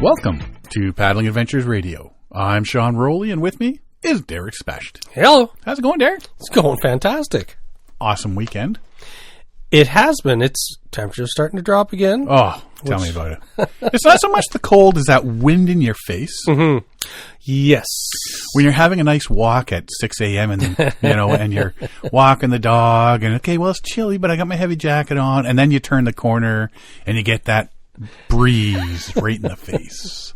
Welcome to Paddling Adventures Radio. I'm Sean Rowley, and with me is Derek Specht. Hello. How's it going, Derek? It's going fantastic. Awesome weekend. It has been. It's temperature's starting to drop again. Oh, tell me about it. It's not so much the cold as that wind in your face. Mm-hmm. Yes. When you're having a nice walk at 6 a.m. and then, and you're walking the dog and, okay, well, it's chilly, but I got my heavy jacket on. And then you turn the corner and you get that breeze right in the face.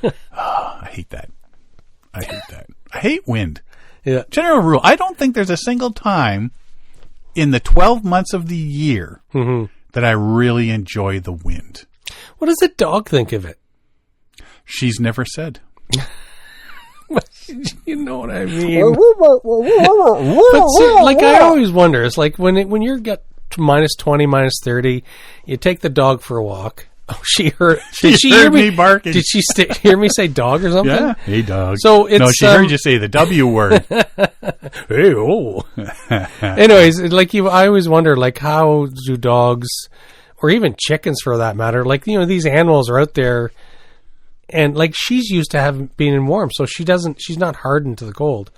Oh, I hate that. I hate wind. Yeah. General rule, I don't think there's a single time in the 12 months of the year that I really enjoy the wind. What does the dog think of it? She's never said. You know what I mean? But see, like, I always wonder, it's like when you get to minus 20, minus 30, you take the dog for a walk. Oh, she heard. Did she hear me barking? Did she hear me say dog or something? Yeah. Hey, dog. So it's, no, she heard you say the W word. Hey, oh. Anyways, like I always wonder, like, how do dogs, or even chickens for that matter, like, these animals are out there, and like she's used to being in warm, so she's not hardened to the cold.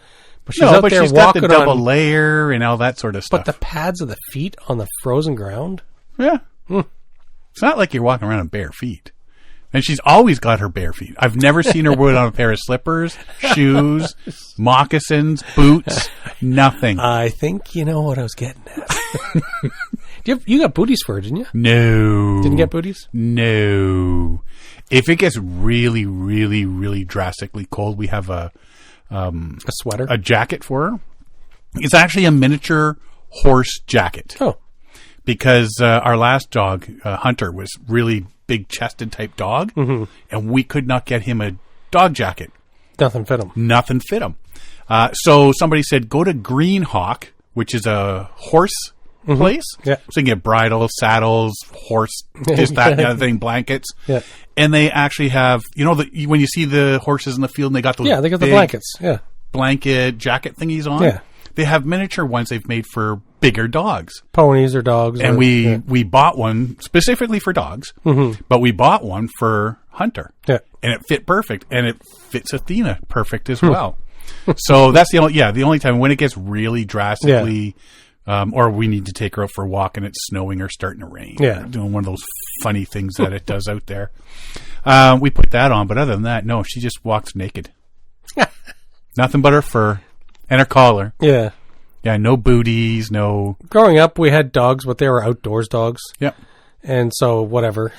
But she's out there she's walking got the double layer and all that sort of stuff. But the pads of the feet on the frozen ground? Yeah. It's not like you're walking around in bare feet. And she's always got her bare feet. I've never seen her put on a pair of slippers, shoes, moccasins, boots, nothing. I think you know what I was getting at. You got booties for her, didn't you? No. Didn't get booties? No. If it gets really, really, really drastically cold, we have a sweater, a jacket for her. It's actually a miniature horse jacket. Oh. Because our last dog, Hunter, was really big-chested type dog, and we could not get him a dog jacket. Nothing fit him. So somebody said, go to Green Hawk, which is a horse place. Yeah. So you can get bridles, saddles, horse, this, that, and the other thing, blankets. Yeah. And they actually have, when you see the horses in the field and they got those they got the blankets. Yeah. Blanket jacket thingies on. Yeah. They have miniature ones they've made for bigger dogs. Ponies or dogs. And we bought one specifically for dogs, but we bought one for Hunter. Yeah. And it fit perfect, and it fits Athena perfect as well. So that's the only time when it gets really drastically, or we need to take her out for a walk and it's snowing or starting to rain. Yeah. Doing one of those funny things that it does out there. We put that on, but other than that, no, she just walks naked. Nothing but her fur and her collar. Yeah. Yeah, no booties, no... Growing up, we had dogs, but they were outdoors dogs. Yep. And so, whatever.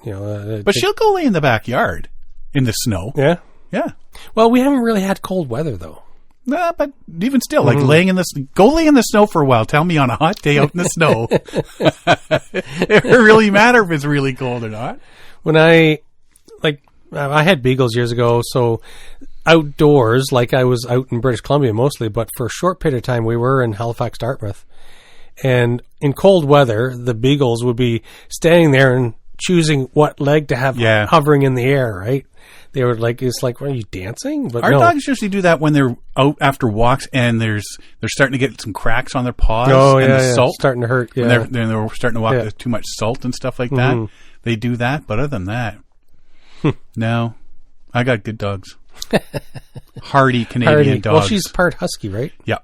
But she'll go lay in the backyard in the snow. Yeah? Yeah. Well, we haven't really had cold weather, though. Nah, but even still, like go lay in the snow for a while. Tell me on a hot day out in the snow. It really matter if it's really cold or not. When I had beagles years ago, so outdoors, like I was out in British Columbia mostly, but for a short period of time we were in Halifax, Dartmouth. And in cold weather, the beagles would be standing there and choosing what leg to have hovering in the air, right? They were like, it's like, are you dancing? But our dogs usually do that when they're out after walks and they're starting to get some cracks on their paws. Oh, and the salt starting to hurt. Yeah. When they're starting to walk with too much salt and stuff like that. They do that, but other than that, no. I got good dogs. Hardy Canadian dogs. Well, she's part husky, right? Yeah.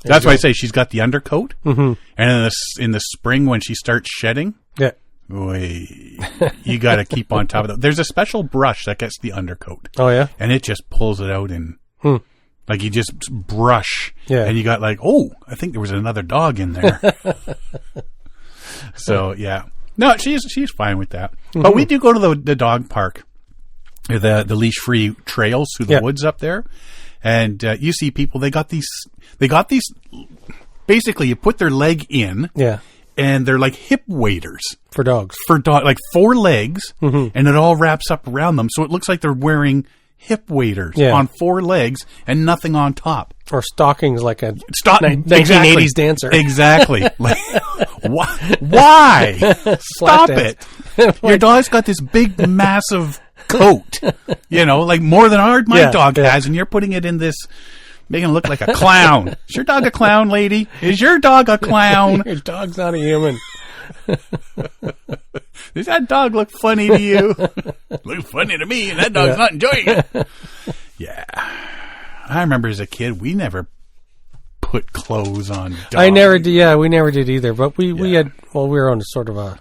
That's why I say she's got the undercoat. And in the spring when she starts shedding, you got to keep on top of that. There's a special brush that gets the undercoat. Oh, yeah? And it just pulls it out and like you just brush. Yeah. And you got like, oh, I think there was another dog in there. So, yeah. No, she's fine with that. But we do go to the dog park. The leash-free trails through the woods up there, and you see people. They got these. Basically, you put their leg in, and they're like hip waders for dogs. Like 4 legs, and it all wraps up around them, so it looks like they're wearing hip waders on 4 legs and nothing on top, or stockings like a 1980s dancer. Exactly. Like, why? Stop it! Your dog's got this big, massive coat, like more than my dog has, and you're putting it in this, making it look like a clown. Is your dog a clown, lady? Is your dog a clown? Your dog's not a human. Does that dog look funny to you? Looks funny to me, and that dog's not enjoying it. Yeah. I remember as a kid, we never put clothes on dogs. I never did. Yeah, we never did either. But we had, well, we were on sort of a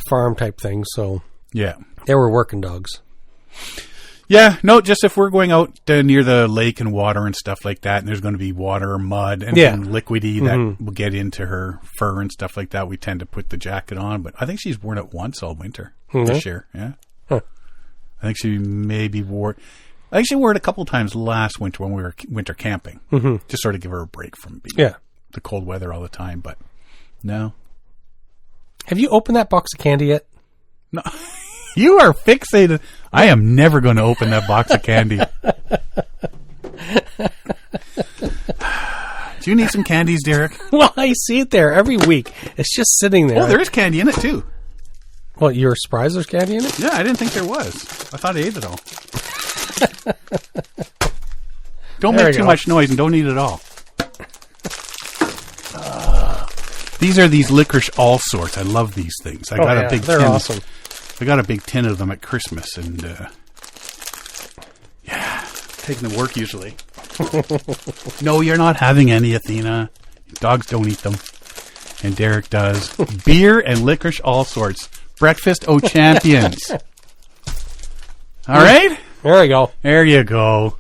farm type thing, so yeah, they were working dogs. Yeah, no, just if we're going out near the lake and water and stuff like that, and there's going to be water or mud and liquidy that will get into her fur and stuff like that, we tend to put the jacket on. But I think she's worn it once all winter this year. Yeah, I think she maybe wore it. I think she wore it a couple of times last winter when we were winter camping, just sort of give her a break from being the cold weather all the time. But no. Have you opened that box of candy yet? No. You are fixated. I am never going to open that box of candy. Do you need some candies, Derek? Well, I see it there every week. It's just sitting there. Oh, there is candy in it, too. Well, you're surprised there's candy in it? Yeah, I didn't think there was. I thought I ate it all. Don't make too much noise and don't eat it all. These are these licorice all sorts. I love these things. I got a big they're tin. Awesome. I got a big tin of them at Christmas, and taking to work usually. No, you're not having any, Athena. Dogs don't eat them, and Derek does. Beer and licorice, all sorts. Breakfast champions. All right, there we go. There you go.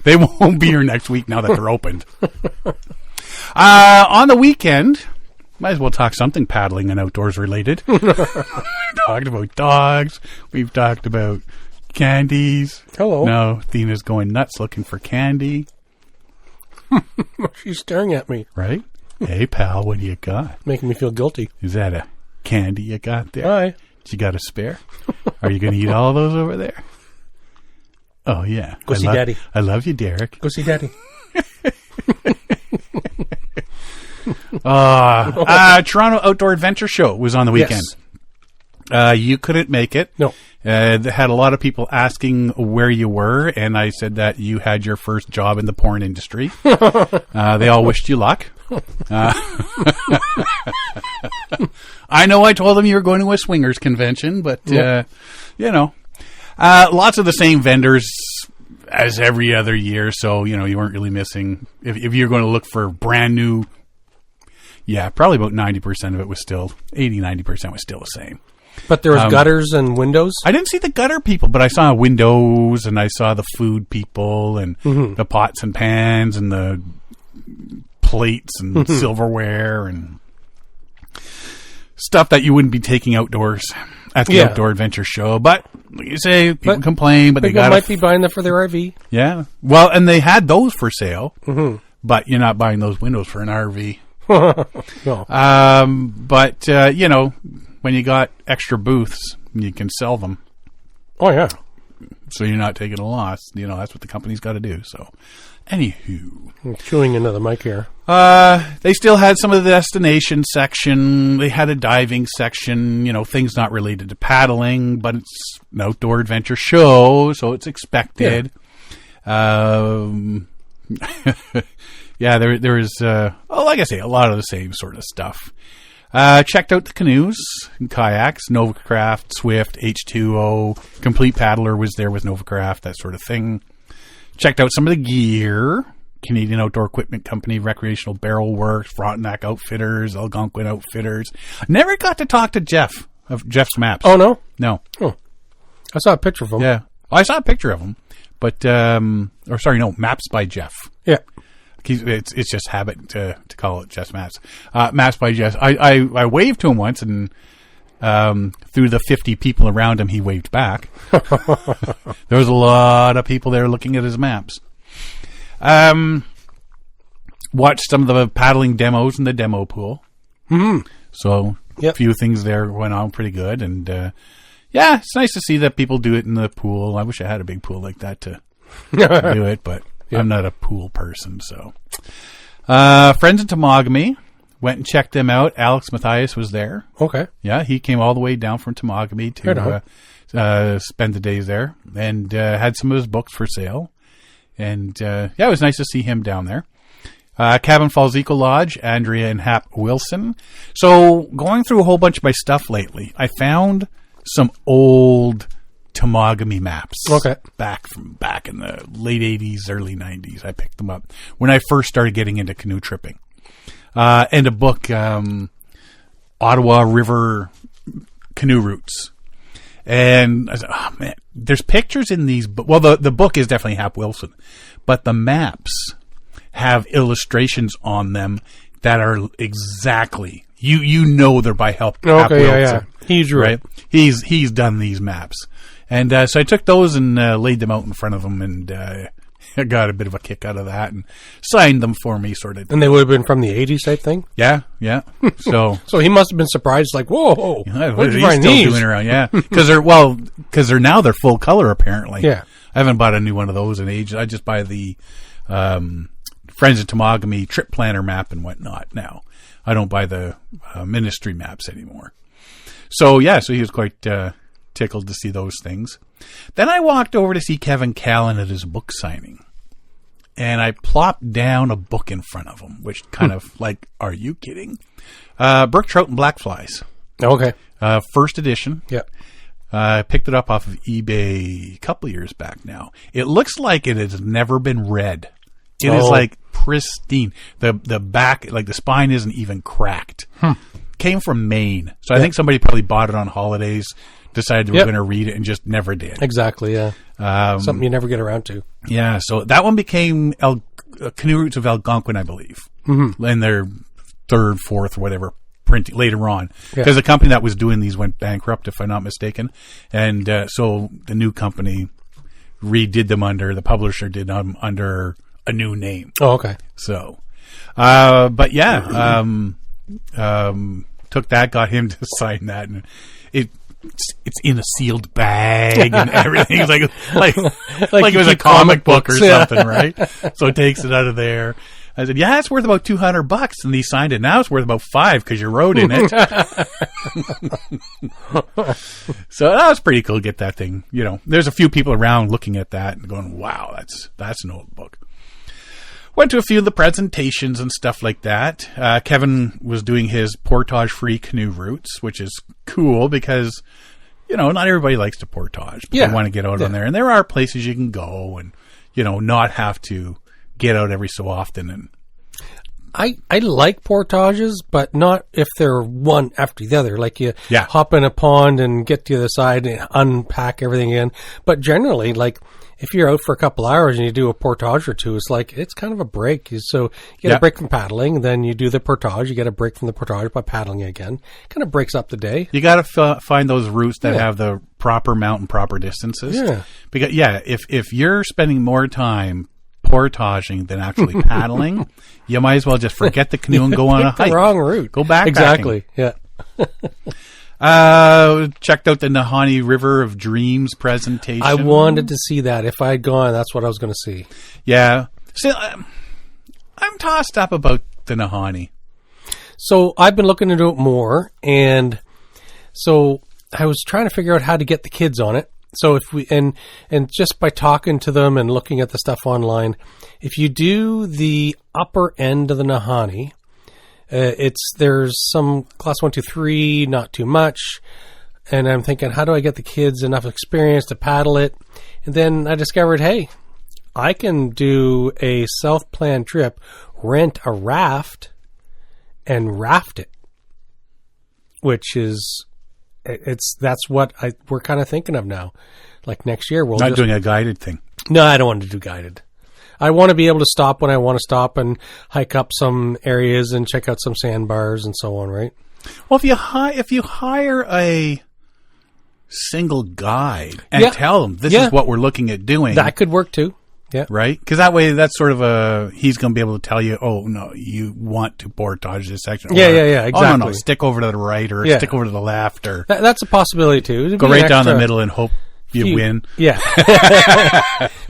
They won't be here next week now that they're opened. On the weekend. Might as well talk something paddling and outdoors related. We've talked about dogs. We've talked about candies. Hello. No, Athena's going nuts looking for candy. She's staring at me. Right? Hey, pal, what do you got? Making me feel guilty. Is that a candy you got there? Hi. You got a spare? Are you going to eat all of those over there? Oh, yeah. Go see Daddy. I love you, Derek. Go see Daddy. Toronto Outdoor Adventure Show was on the weekend. Yes. You couldn't make it. No. They had a lot of people asking where you were, and I said that you had your first job in the porn industry. They all wished you luck. I know I told them you were going to a swingers convention, but, you know, lots of the same vendors as every other year, so, you know, you weren't really missing. If you're going to look for brand new, probably about 90% of it was still, 80-90% was still the same. But there was gutters and windows? I didn't see the gutter people, but I saw windows, and I saw the food people, and the pots and pans, and the plates, and silverware, and stuff that you wouldn't be taking outdoors at the Outdoor Adventure Show. But, like you say, people complain, but they might be buying them for their RV. Yeah. Well, and they had those for sale, but you're not buying those windows for an RV. No. But, you know, when you got extra booths, you can sell them. Oh, yeah. So you're not taking a loss. You know, that's what the company's got to do. So, anywho. I'm chewing into the mic here. They still had some of the destination section. They had a diving section, you know, things not related to paddling, but it's an outdoor adventure show, so it's expected. Yeah. Yeah, there is, like I say, a lot of the same sort of stuff. Checked out the canoes and kayaks, Novacraft, Swift, H2O, Complete Paddler was there with Novacraft, that sort of thing. Checked out some of the gear, Canadian Outdoor Equipment Company, Recreational Barrel Works, Frontenac Outfitters, Algonquin Outfitters. Never got to talk to Jeff of Jeff's Maps. Oh, no? No. Oh. I saw a picture of him. Yeah. I saw a picture of him, but, Maps by Jeff. Yeah. It's just habit to call it Jeff's Maps. Maps by Jeff. I waved to him once, and through the 50 people around him, he waved back. There was a lot of people there looking at his maps. Watched some of the paddling demos in the demo pool. Mm-hmm. So a few things there went on pretty good, and it's nice to see that people do it in the pool. I wish I had a big pool like that to do it, but. I'm not a pool person, so. Friends in Temagami. Went and checked them out. Alex Matthias was there. Okay. Yeah, he came all the way down from Temagami to spend the days there. And had some of his books for sale. And, it was nice to see him down there. Cabin Falls Eco Lodge, Andrea and Hap Wilson. So, going through a whole bunch of my stuff lately, I found some old Temagami maps. Okay. Back in the late 80s, early 90s. I picked them up when I first started getting into canoe tripping. And a book, Ottawa River Canoe Routes. And I said, oh man, there's pictures in these. Well, the book is definitely Hap Wilson, but the maps have illustrations on them that are exactly, you know, they're by Hap Wilson. Yeah. He's right. He's done these maps. And so I took those and laid them out in front of him, and I got a bit of a kick out of that and signed them for me, sort of. And they would have been from the 80s type thing? Yeah. So he must have been surprised, like, whoa, what are you still doing around? Yeah, because they're full color apparently. Yeah. I haven't bought a new one of those in ages. I just buy the Friends of Temagami trip planner map and whatnot now. I don't buy the ministry maps anymore. So he was quite tickled to see those things. Then I walked over to see Kevin Callan at his book signing, and I plopped down a book in front of him, which kind of like, are you kidding? Brook Trout and Black Flies. Okay. First edition. Yeah. I picked it up off of eBay a couple of years back now. It looks like it has never been read. It is like pristine. The back, like the spine isn't even cracked. Came from Maine. So I think somebody probably bought it on holidays, decided they were going to read it, and just never did. Exactly, yeah. Something you never get around to. Yeah, so that one became Canoe Routes of Algonquin, I believe. Mm-hmm. In their third, fourth, whatever, printing later on. Because the company that was doing these went bankrupt, if I'm not mistaken. And so the new company redid them the publisher did them under a new name. Oh, okay. So, but yeah, took that, got him to sign that, and it's in a sealed bag and everything. It's like it was a comic book or something, right? So it takes it out of there. I said, yeah, it's worth about $200, and he signed it. Now it's worth about $5 because you wrote in it. So that was pretty cool to get that thing. You know, there's a few people around looking at that and going, wow, that's an old book. Went to a few of the presentations and stuff like that. Kevin was doing his portage-free canoe routes, which is cool because, you know, not everybody likes to portage. But they want to get out on there. And there are places you can go and, you know, not have to get out every so often. And I like portages, but not if they're one after the other. Like you hop in a pond and get to the other side and unpack everything in. But generally, like, if you're out for a couple hours and you do a portage or two, it's kind of a break. So you get a break from paddling, then you do the portage. You get a break from the portage by paddling again. Kind of breaks up the day. You got to find those routes that have the proper mount and proper distances. Yeah. Because if you're spending more time portaging than actually paddling, you might as well just forget the canoe and go on a hike. The wrong route. Go backpacking. Exactly. Yeah. Checked out the Nahanni River of Dreams presentation. I wanted to see that. If I had gone, that's what I was going to see. Yeah. Still, I'm tossed up about the Nahanni. So I've been looking into it more, and so I was trying to figure out how to get the kids on it. So if we and just by talking to them and looking at the stuff online, if you do the upper end of the Nahanni, there's some class 1, 2, 3, not too much. And I'm thinking, how do I get the kids enough experience to paddle it? And then I discovered, hey, I can do a self-planned trip, rent a raft, and raft it. Which is, that's what we're kind of thinking of now. Like next year, we'll not doing a guided thing. No, I don't want to do guided. I want to be able to stop when I want to stop and hike up some areas and check out some sandbars and so on, right? Well, if you hire a single guide and tell them this is what we're looking at doing, that could work too. Yeah, right. Because that way, that's sort of he's going to be able to tell you, oh no, you want to portage this section. Or, exactly. Oh no, stick over to the right or stick over to the left, or that's a possibility too. It'd go right down the middle and hope you win. Yeah.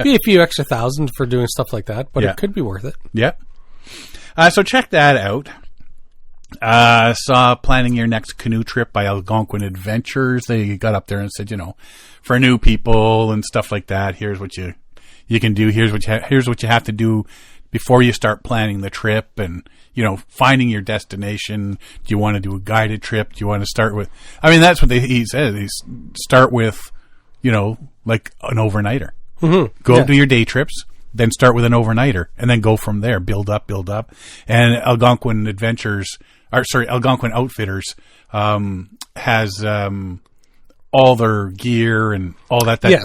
Be a few extra thousand for doing stuff like that, but it could be worth it. Yeah. So check that out. Saw Planning Your Next Canoe Trip by Algonquin Adventures. They got up there and said, you know, for new people and stuff like that, here's what you can do. Here's what you have to do before you start planning the trip and, finding your destination. Do you want to do a guided trip? Do you want to start with, that's what he said. They start with, like an overnighter. Mm-hmm. Go do your day trips, then start with an overnighter, and then go from there. Build up. And Algonquin Outfitters has all their gear and all that. Yes.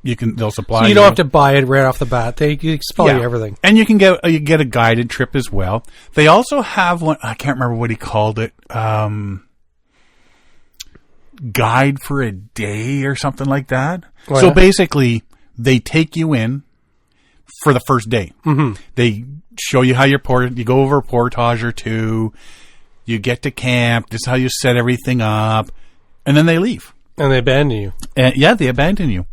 They'll supply. So you don't have to buy it right off the bat. They supply you everything. And you can get a guided trip as well. They also have one. I can't remember what he called it. Guide for a day or something like that. Oh, so basically, they take you in for the first day. Mm-hmm. They show you how you go over a portage or two. You get to camp. This is how you set everything up, and then they leave. And they abandon you. They abandon you.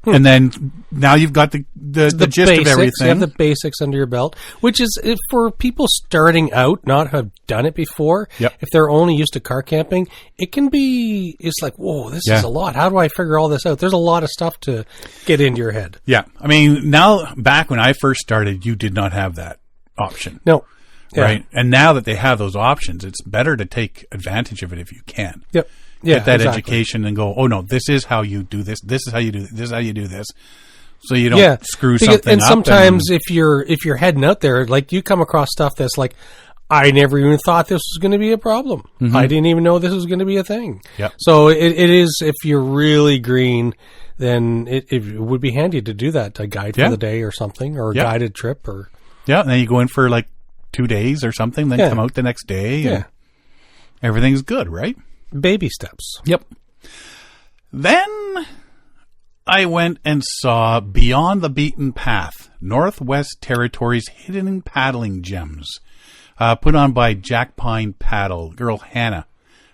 And then now you've got the gist basics, of everything. You have the basics under your belt, which is for people starting out, not have done it before. Yep. If they're only used to car camping, it's like, whoa, this is a lot. How do I figure all this out? There's a lot of stuff to get into your head. Yeah. Now, back when I first started, you did not have that option. No. Yeah. Right. And now that they have those options, it's better to take advantage of it if you can. Yep. Yeah, get that exactly. education and go, oh no, this is how you do this. This is how you do this. This is how you do this. So you don't screw something up. And sometimes if you're heading out there, like you come across stuff that's like, I never even thought this was going to be a problem. Mm-hmm. I didn't even know this was going to be a thing. Yep. So it is, if you're really green, then it would be handy to do that, a guide for the day or something, or a guided trip. And then you go in for like 2 days or something, then come out the next day. And everything's good, right? Baby steps. Yep. Then I went and saw Beyond the Beaten Path, Northwest Territories Hidden Paddling Gems, put on by Jack Pine Paddle. Girl Hannah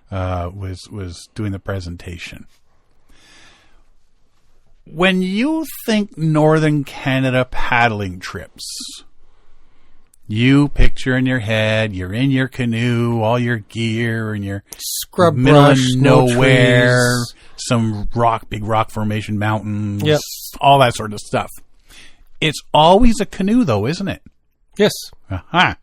was doing the presentation. When you think Northern Canada paddling trips, you picture in your head, you're in your canoe, all your gear, and your scrub middle brush, of nowhere, trees. some big rock formation mountains, Yep. all that sort of stuff. It's always a canoe, though, isn't it? Yes. Uh-huh.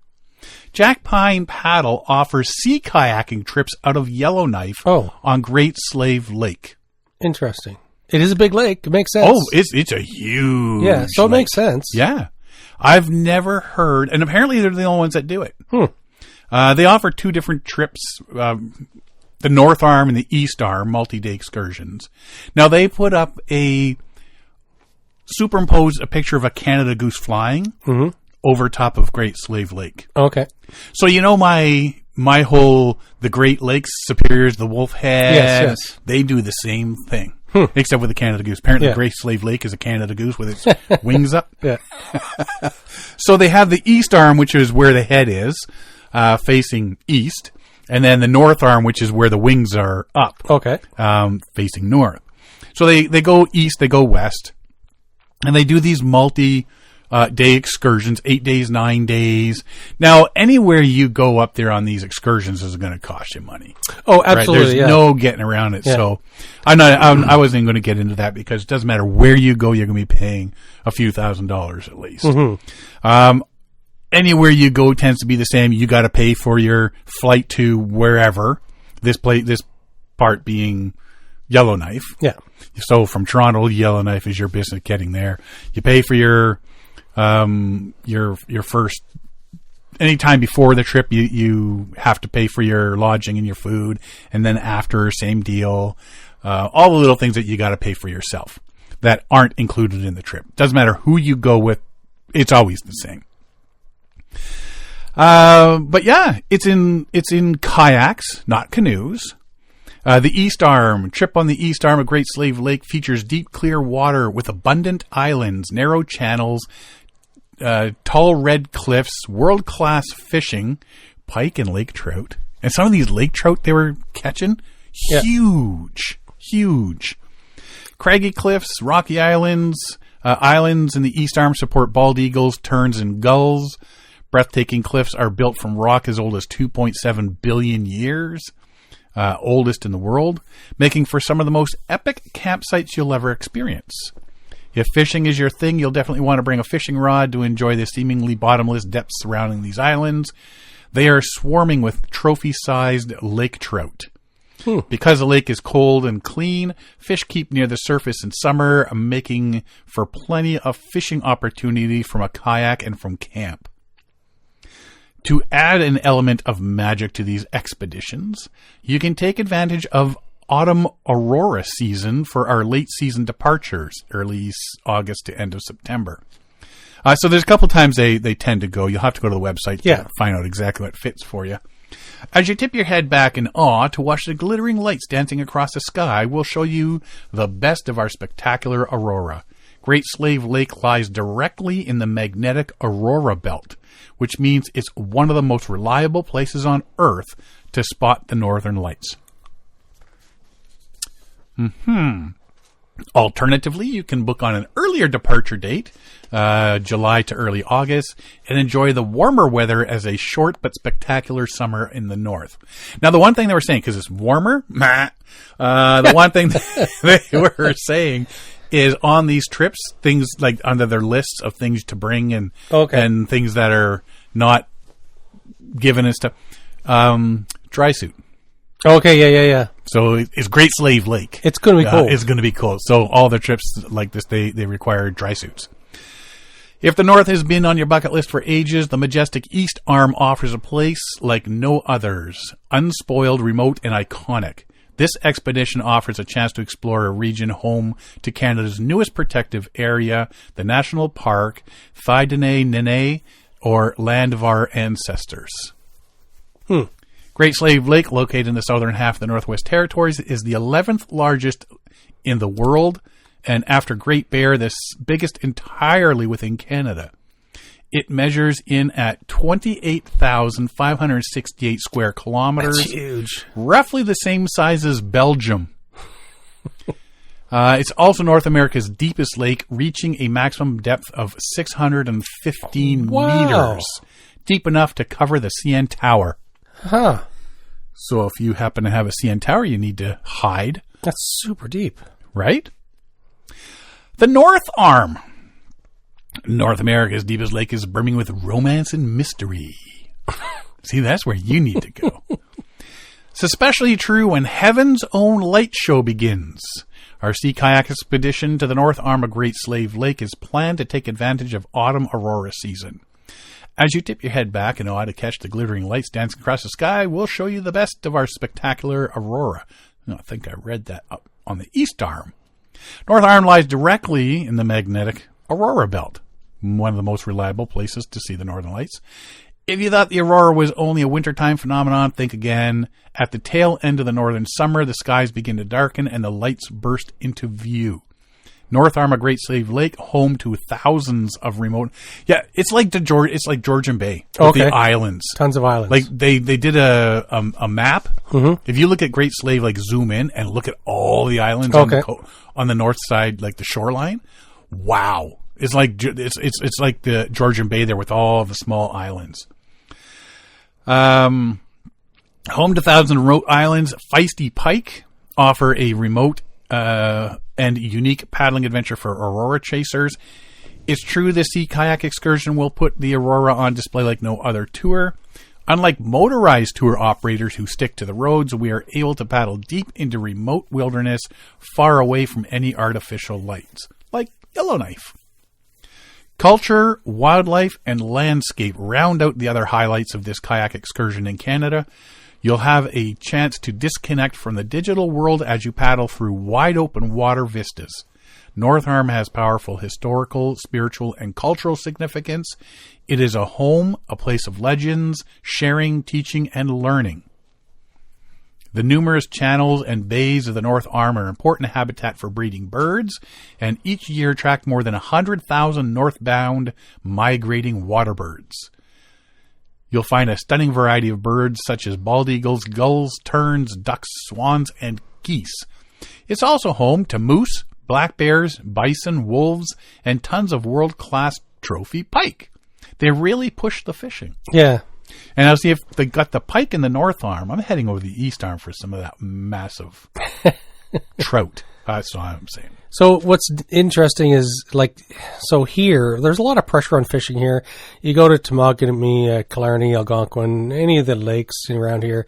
Jack Pine Paddle offers sea kayaking trips out of Yellowknife on Great Slave Lake. Interesting. It is a big lake. It makes sense. Oh, it's a huge so it lake. makes sense. Yeah. I've never heard, and apparently they're the only ones that do it. They offer 2 different trips, the North Arm and the East Arm, multi-day excursions. Now, they put up superimposed a picture of a Canada goose flying over top of Great Slave Lake. Okay. So, my whole, the Great Lakes, Superiors, the Wolf Head, yes. they do the same thing. Except with the Canada goose. Apparently, Great Slave Lake is a Canada goose with its wings up. Yeah. So they have the East Arm, which is where the head is, facing east, and then the North Arm, which is where the wings are up, facing north. So they go east, they go west, and they do these multi-day excursions, 8 days, 9 days. Now, anywhere you go up there on these excursions is going to cost you money. Oh, absolutely. Right? There's no getting around it. Yeah. So I wasn't going to get into that because it doesn't matter where you go, you're going to be paying a few $1,000s at least. Anywhere you go tends to be the same. You got to pay for your flight to wherever. This part being Yellowknife. Yeah. So from Toronto, Yellowknife is your business getting there. You pay for your first. Anytime before the trip, you have to pay for your lodging and your food, and then after, same deal. All the little things that you got to pay for yourself that aren't included in the trip. Doesn't matter who you go with; it's always the same. But yeah, it's in kayaks, not canoes. The East Arm trip on the East Arm of Great Slave Lake features deep, clear water with abundant islands, narrow channels, tall red cliffs, world-class fishing, pike and lake trout. And some of these lake trout they were catching, huge. Craggy cliffs, rocky islands, islands in the East Arm support bald eagles, terns, and gulls. Breathtaking cliffs are built from rock as old as 2.7 billion years, oldest in the world, making for some of the most epic campsites you'll ever experience. If fishing is your thing, you'll definitely want to bring a fishing rod to enjoy the seemingly bottomless depths surrounding these islands. They are swarming with trophy-sized lake trout. Because the lake is cold and clean, fish keep near the surface in summer, making for plenty of fishing opportunity from a kayak and from camp. To add an element of magic to these expeditions, you can take advantage of autumn aurora season for our late season departures, early August to end of September. So there's a couple times they tend to go. You'll have to go to the website to find out exactly what fits for you. As you tip your head back in awe to watch the glittering lights dancing across the sky, we'll show you the best of our spectacular aurora. Great Slave Lake lies directly in the magnetic aurora belt, which means it's one of the most reliable places on Earth to spot the northern lights. Alternatively, you can book on an earlier departure date, July to early August, and enjoy the warmer weather as a short but spectacular summer in the north. Now, the one thing they were saying, because it's warmer, the one thing they were saying is on these trips, things like under their lists of things to bring and things that are not given and stuff, dry suit. Okay, yeah. So it's Great Slave Lake. It's going to be cold. It's going to be cold. So all the trips like this, they require dry suits. If the North has been on your bucket list for ages, the majestic East Arm offers a place like no others. Unspoiled, remote, and iconic. This expedition offers a chance to explore a region home to Canada's newest protective area, the National Park, Thai-Dene, or Land of Our Ancestors. Great Slave Lake, located in the southern half of the Northwest Territories, is the 11th largest in the world, and after Great Bear, the biggest entirely within Canada. It measures in at 28,568 square kilometers. That's huge. Roughly the same size as Belgium. It's also North America's deepest lake, reaching a maximum depth of 615 meters. Deep enough to cover the CN Tower. So if you happen to have a CN Tower, you need to hide. That's super deep. Right? The North Arm. North America's deepest lake is brimming with romance and mystery. See, that's where you need to go. It's especially true when Heaven's Own Light Show begins. Our sea kayak expedition to the North Arm of Great Slave Lake is planned to take advantage of autumn aurora season. As you tip your head back in awe to catch the glittering lights dancing across the sky, we'll show you the best of our spectacular aurora. I think I read that up on the East Arm. North Arm lies directly in the magnetic aurora belt, one of the most reliable places to see the northern lights. If you thought the aurora was only a wintertime phenomenon, think again. At the tail end of the northern summer, the skies begin to darken and the lights burst into view. North Arm of Great Slave Lake, home to thousands of remote. Yeah, it's like Georgian Bay with the islands. Tons of islands. Like they did a map. If you look at Great Slave, like zoom in and look at all the islands on the north side, like the shoreline. Wow, it's like the Georgian Bay there with all of the small islands. Home to thousands of remote islands, Feisty Pike offer a remote and unique paddling adventure for aurora chasers. It's true the sea kayak excursion will put the aurora on display like no other tour. Unlike motorized tour operators who stick to the roads, we are able to paddle deep into remote wilderness far away from any artificial lights, like Yellowknife. Culture, wildlife, and landscape round out the other highlights of this kayak excursion in Canada. You'll have a chance to disconnect from the digital world as you paddle through wide-open water vistas. North Arm has powerful historical, spiritual, and cultural significance. It is a home, a place of legends, sharing, teaching, and learning. The numerous channels and bays of the North Arm are important habitat for breeding birds, and each year attract more than 100,000 northbound migrating waterbirds. You'll find a stunning variety of birds such as bald eagles, gulls, terns, ducks, swans, and geese. It's also home to moose, black bears, bison, wolves, and tons of world-class trophy pike. They really push the fishing. Yeah. And I'll see if they got the pike in the North Arm. I'm heading over the East Arm for some of that massive trout. That's what I'm saying. So what's interesting is, like, so here, there's a lot of pressure on fishing here. You go to Temagami, Killarney, Algonquin, any of the lakes around here,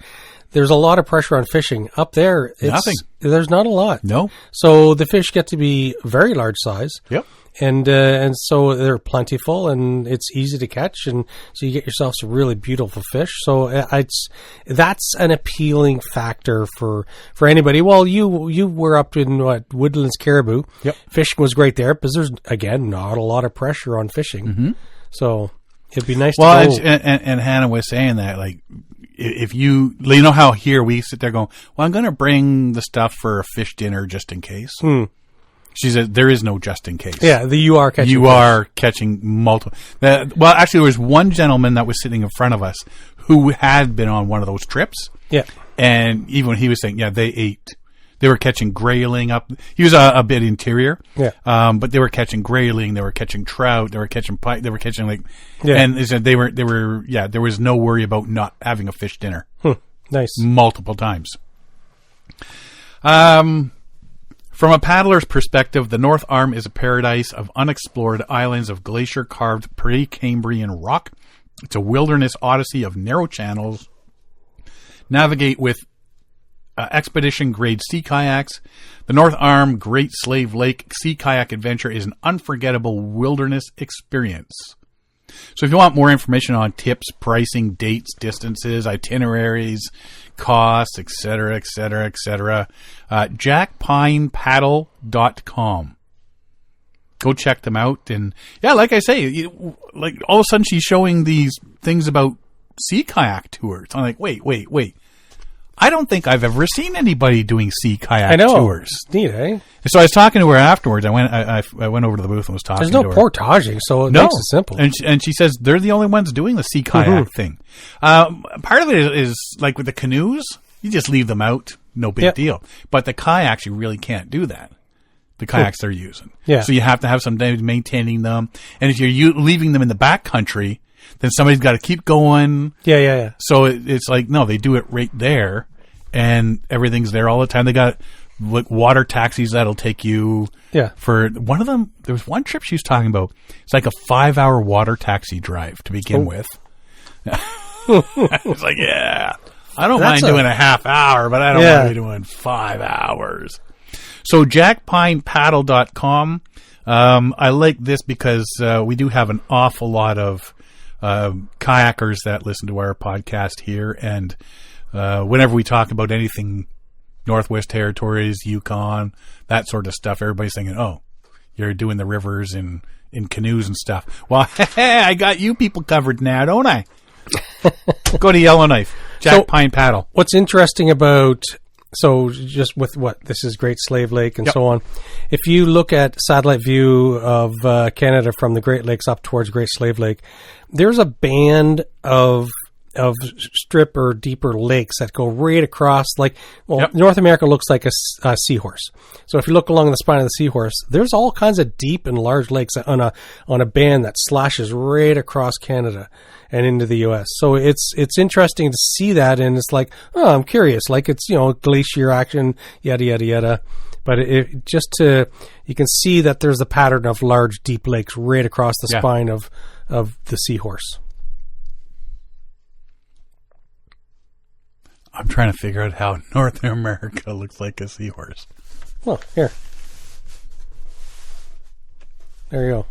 there's a lot of pressure on fishing. Up there, Nothing. There's not a lot. No. So the fish get to be very large size. Yep. And so they're plentiful, and it's easy to catch, and so you get yourself some really beautiful fish. So that's an appealing factor for anybody. Well, you were up in Woodlands, Caribou. Yep. Fishing was great there, because there's, again, not a lot of pressure on fishing. Mm-hmm. So it'd be nice to go. And Hannah was saying that, like, if you know how here we sit there going, well, I'm going to bring the stuff for a fish dinner just in case. She said there is no just in case. Yeah, you are catching. You are catching multiple. Well, actually, there was one gentleman that was sitting in front of us who had been on one of those trips. Yeah, and even he was saying, yeah, they were catching grayling up. He was a bit interior. Yeah. But they were catching grayling. They were catching trout. They were catching pike. They were catching like. Yeah. And they said they were. Yeah, there was no worry about not having a fish dinner. Nice. Multiple times. From a paddler's perspective, the North Arm is a paradise of unexplored islands of glacier-carved Precambrian rock. It's a wilderness odyssey of narrow channels. Navigate with expedition-grade sea kayaks. The North Arm Great Slave Lake Sea Kayak Adventure is an unforgettable wilderness experience. So if you want more information on tips, pricing, dates, distances, itineraries, costs, etc., jackpinepaddle.com. Go check them out. And yeah, like I say, like all of a sudden she's showing these things about sea kayak tours. I'm like, wait. I don't think I've ever seen anybody doing sea kayak tours. Neat, eh? So I was talking to her afterwards. I went over to the booth and was talking to her. There's no portaging, so it makes it simple. And she says they're the only ones doing the sea kayak thing. Part of it is like with the canoes, you just leave them out, no big deal. But the kayaks, you really can't do that. The kayaks they're using. Yeah. So you have to have somebody maintaining them. And if you're leaving them in the back country, then somebody's got to keep going. Yeah. So it's like, no, they do it right there, and everything's there all the time. They got like water taxis that'll take you. Yeah. For one of them, there was one trip she was talking about. It's like a 5-hour water taxi drive to begin with. It's like, yeah, I don't mind doing a half hour, but I don't want to be doing 5 hours. So jackpinepaddle.com. I like this because we do have an awful lot of kayakers that listen to our podcast here, and whenever we talk about anything Northwest Territories, Yukon, that sort of stuff, everybody's thinking, oh, you're doing the rivers in canoes and stuff. Well, I got you people covered now, don't I? Go to Yellowknife, Pine Paddle. What's interesting about, so just with this is Great Slave Lake and so on, if you look at satellite view of Canada from the Great Lakes up towards Great Slave Lake, there's a band of strip or deeper lakes that go right across, North America looks like a seahorse. So if you look along the spine of the seahorse, there's all kinds of deep and large lakes on a band that slashes right across Canada and into the U.S. So it's interesting to see that, and it's like, oh, I'm curious, like it's, glacier action, yada, yada, yada. But you can see that there's a pattern of large, deep lakes right across the spine of the seahorse. I'm trying to figure out how North America looks like a seahorse. Well, here. There you go.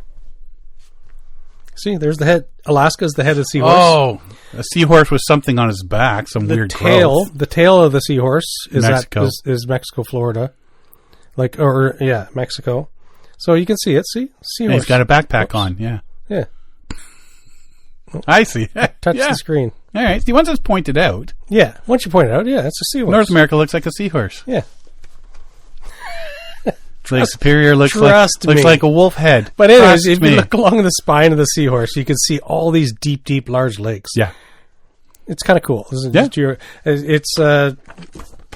See, there's the head. Alaska's the head of the seahorse. Oh, a seahorse with something on his back, some weird growth. The tail of the seahorse is Mexico. is Mexico, Florida. Mexico. So you can see it. See? Seahorse. And he's got a backpack on, yeah. Yeah. I see. Touch the screen. All right. See, once it's pointed out. Yeah. Once you point it out, it's a seahorse. North America looks like a seahorse. Yeah. Lake Superior looks like a wolf head. But anyways, if you look along the spine of the seahorse, you can see all these deep, deep, large lakes. Yeah. It's kind of cool. It's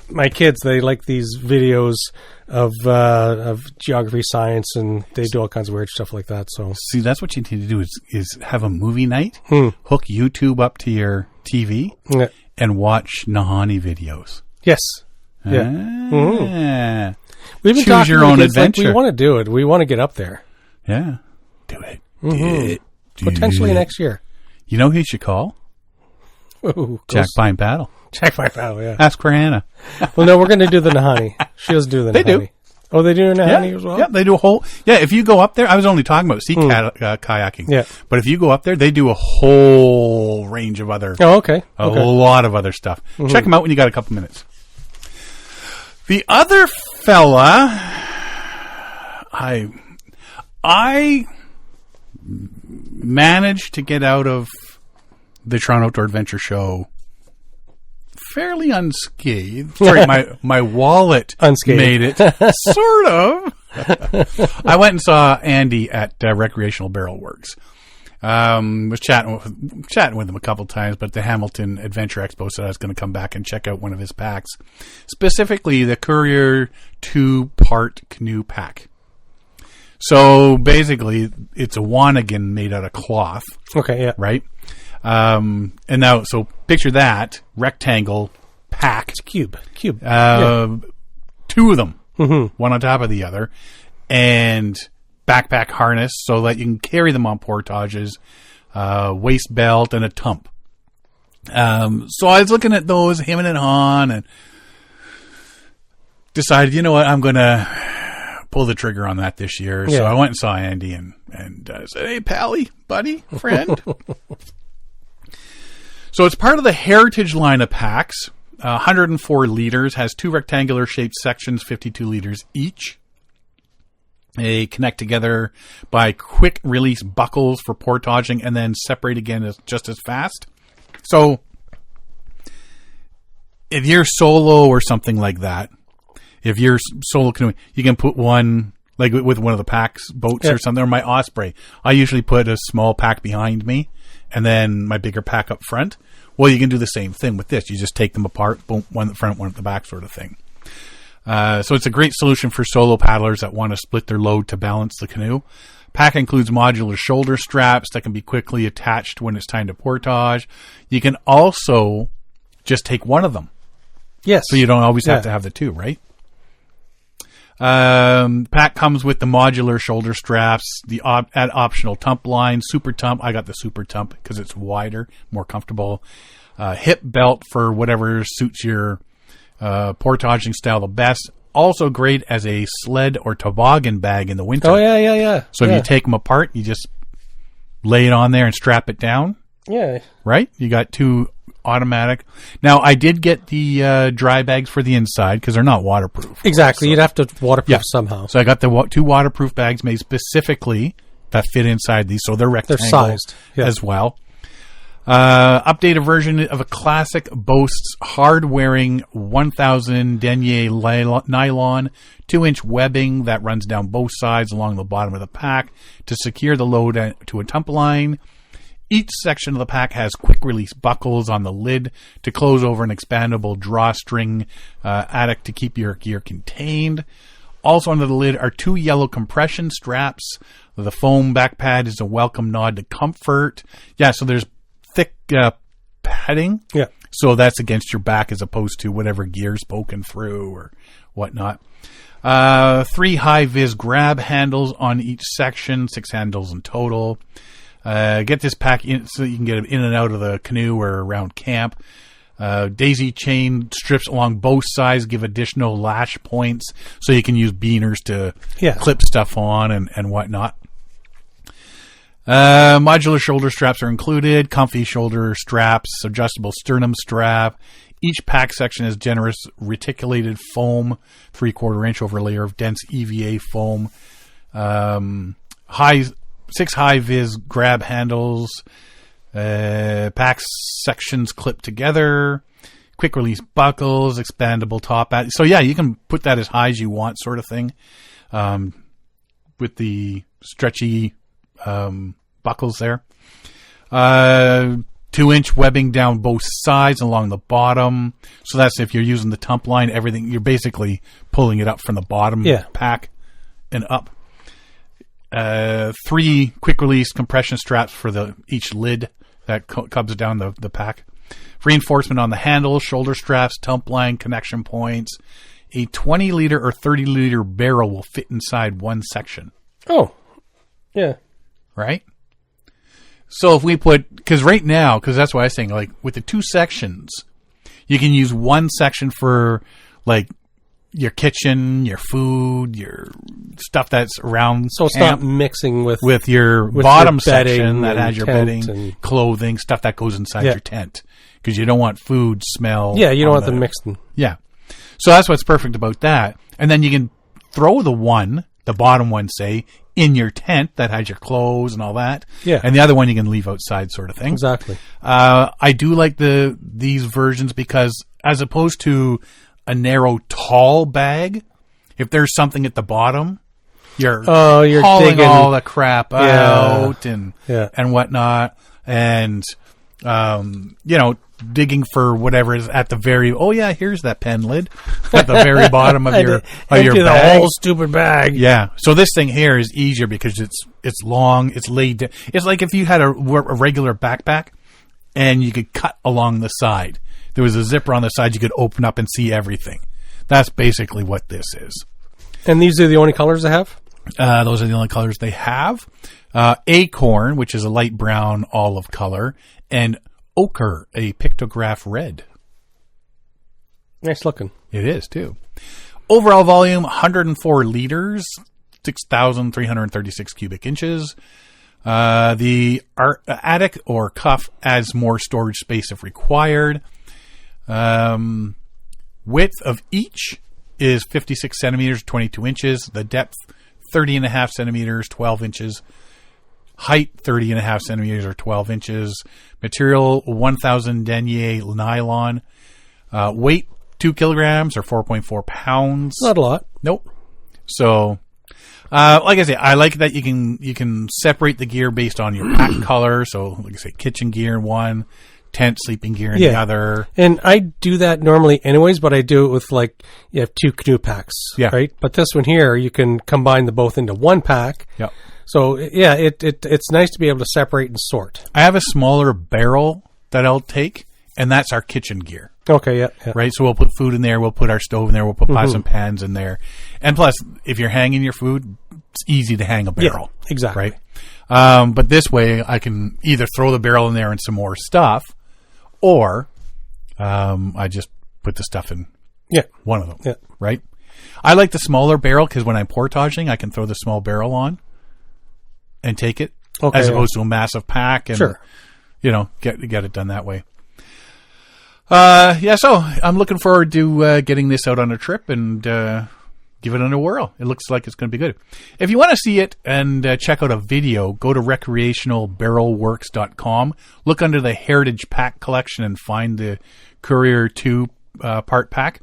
my kids, they like these videos of geography, science, and they do all kinds of weird stuff like that. So see, that's what you need to do is have a movie night, hook YouTube up to your TV, and watch Nahani videos. Yes. Yeah. We've been choose talking your to the own kids, like, adventure. we want to do it. We want to get up there. Yeah. Do it. Mm-hmm. Do it. Potentially next year. You know who you should call? Ooh, Jack Pine Paddle. Jack Pine Paddle, yeah. Ask for Hannah. Well, no, we're going to do the Nahani. She doesn't do the They Nahani. do. Oh, they do the Nahani as well? Yeah, they do a whole... Yeah, if you go up there... I was only talking about sea kayaking. Yeah. But if you go up there, they do a whole range of other... Oh, okay. A lot of other stuff. Check them out when you got a couple minutes. The other fella... I managed to get out of the Toronto Outdoor Adventure Show fairly unscathed. Sorry, my wallet Unscathed. made it. Sort of. I went and saw Andy at Recreational Barrel Works. Was chatting with him a couple times, but the Hamilton Adventure Expo said I was going to come back and check out one of his packs, specifically the Courier 2-part canoe pack. So basically, it's a Wanigan made out of cloth. Okay, yeah. Right? And now, so picture that rectangle pack. It's a cube. Two of them, one on top of the other, and backpack harness so that you can carry them on portages, waist belt, and a tump. So I was looking at those, hemming and hawing, and decided, you know what, I'm going to pull the trigger on that this year. Yeah. So I went and saw Andy and said, hey, pally, buddy, friend. So it's part of the Heritage line of packs. 104 liters, has 2 rectangular shaped sections, 52 liters each. They connect together by quick release buckles for portaging and then separate again just as fast. So if you're solo or something like that, if you're solo canoeing, you can put one, like with one of the packs, boats or something, or my Osprey. I usually put a small pack behind me and then my bigger pack up front. Well, you can do the same thing with this. You just take them apart, boom, one at the front, one at the back sort of thing. So it's a great solution for solo paddlers that want to split their load to balance the canoe. Pack includes modular shoulder straps that can be quickly attached when it's time to portage. You can also just take one of them. Yes. So you don't always have to have the two, right? Pack comes with the modular shoulder straps, the optional tump line, super tump. I got the super tump because it's wider, more comfortable. Hip belt for whatever suits your portaging style the best. Also great as a sled or toboggan bag in the winter. Oh, yeah. So if you take them apart, you just lay it on there and strap it down. Yeah. Right? You got 2 automatic. Now, I did get the dry bags for the inside because they're not waterproof. Exactly. You'd have to waterproof somehow. So I got the 2 waterproof bags made specifically that fit inside these. So they're rectangle sized as well. Updated version of a classic boasts hard-wearing 1000 denier nylon 2-inch webbing that runs down both sides along the bottom of the pack to secure the load to a tump line. Each section of the pack has quick-release buckles on the lid to close over an expandable drawstring attic to keep your gear contained. Also under the lid are 2 yellow compression straps. The foam back pad is a welcome nod to comfort. Yeah, so there's thick padding. Yeah. So that's against your back as opposed to whatever gear's poking through or whatnot. 3 high-vis grab handles on each section, 6 handles in total. Get this pack in so you can get it in and out of the canoe or around camp. Daisy chain strips along both sides give additional lash points so you can use beaners to clip stuff on and whatnot. Modular shoulder straps are included, comfy shoulder straps, adjustable sternum strap. Each pack section has generous reticulated foam, 3/4 inch over a layer of dense EVA foam. 6 high-vis grab handles. Pack sections clip together. Quick-release buckles. Expandable top. So, yeah, you can put that as high as you want sort of thing. With the stretchy buckles there. 2-inch webbing down both sides along the bottom. So that's if you're using the tump line, everything. You're basically pulling it up from the bottom pack and up. 3 quick release compression straps for each lid that comes down the pack. Reinforcement on the handles, shoulder straps, tump line, connection points. a 20-liter or 30-liter barrel will fit inside one section. Oh, yeah. Right? So if we put, because right now, because that's what I was saying, like with the two sections, you can use one section for like your kitchen, your food, your stuff that's around. So it's not mixing with your bottom section that has your bedding, and clothing, stuff that goes inside your tent. Because you don't want food smell. Yeah, you don't want them mixing. Yeah. So that's what's perfect about that. And then you can throw the bottom one, say, in your tent that has your clothes and all that. Yeah. And the other one you can leave outside, sort of thing. Exactly. I do like these versions because as opposed to a narrow, tall bag, if there's something at the bottom, you're hauling digging all the crap out and whatnot. And, digging for whatever is at the very, here's that pen lid at the very bottom of your bag. The whole stupid bag. Yeah. So this thing here is easier because it's long, it's laid down. It's like if you had a regular backpack and you could cut along the side. There was a zipper on the side you could open up and see everything. That's basically what this is. And these are the only colors they have? Those are the only colors they have. Acorn, which is a light brown olive color, and ochre, a pictograph red. Nice looking. It is, too. Overall volume, 104 liters, 6,336 cubic inches. The attic or cuff adds more storage space if required. Width of each is 56 centimeters, 22 inches. The depth, 30.5 centimeters, 12 inches. Height, 30.5 centimeters or 12 inches. Material, 1,000 denier nylon. Weight, 2 kilograms or 4.4 pounds. Not a lot. Nope. So, like I say, I like that you can separate the gear based on your pack color. So, like I say, kitchen gear in one, tent, sleeping gear in the other. And I do that normally anyways, but I do it with you have 2 canoe packs, right? But this one here, you can combine the both into one pack. Yep. So, it's nice to be able to separate and sort. I have a smaller barrel that I'll take, and that's our kitchen gear. Okay, yeah. Right, so we'll put food in there, we'll put our stove in there, we'll put pots and pans in there. And plus, if you're hanging your food, it's easy to hang a barrel. Yeah, exactly. Right? But this way, I can either throw the barrel in there and some more stuff, or I just put the stuff in one of them. Yeah. Right? I like the smaller barrel because when I'm portaging, I can throw the small barrel on and take it, as opposed to a massive pack and, get it done that way. So I'm looking forward to getting this out on a trip and give it a whirl. It looks like it's going to be good. If you want to see it and check out a video, go to recreationalbarrelworks.com. Look under the Heritage Pack Collection and find the Courier 2 part pack.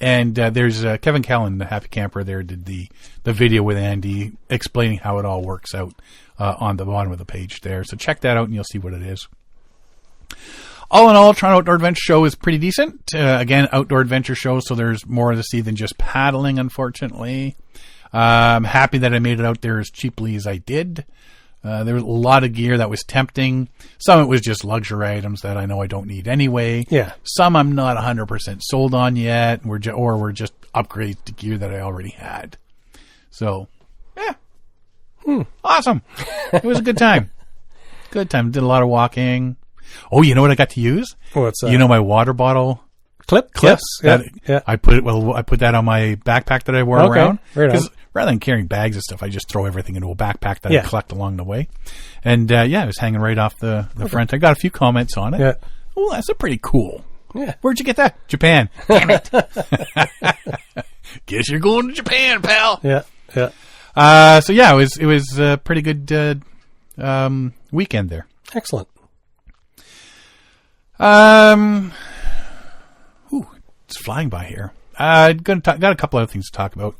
And there's Kevin Callan, the Happy Camper there, did the video with Andy explaining how it all works out on the bottom of the page there. So check that out and you'll see what it is. All in all, Toronto Outdoor Adventure Show is pretty decent. Again, outdoor adventure show, so there's more to see than just paddling, unfortunately. I'm happy that I made it out there as cheaply as I did. There was a lot of gear that was tempting. Some of it was just luxury items that I know I don't need anyway. Yeah. Some I'm not 100% sold on yet, or we're just upgrades to gear that I already had. So, awesome. It was a good time. Good time. Did a lot of walking. Oh, you know what I got to use? What's that? You know my water bottle clip? Yes. Yeah. I put that on my backpack that I wore around. Right. Rather than carrying bags of stuff, I just throw everything into a backpack that I collect along the way. And it was hanging right off the front. I got a few comments on it. Yeah. Oh, that's a pretty cool. Yeah. Where'd you get that? Japan. Damn it. Guess you're going to Japan, pal. Yeah. Yeah. It was a pretty good weekend there. Excellent. It's flying by here. Got a couple other things to talk about.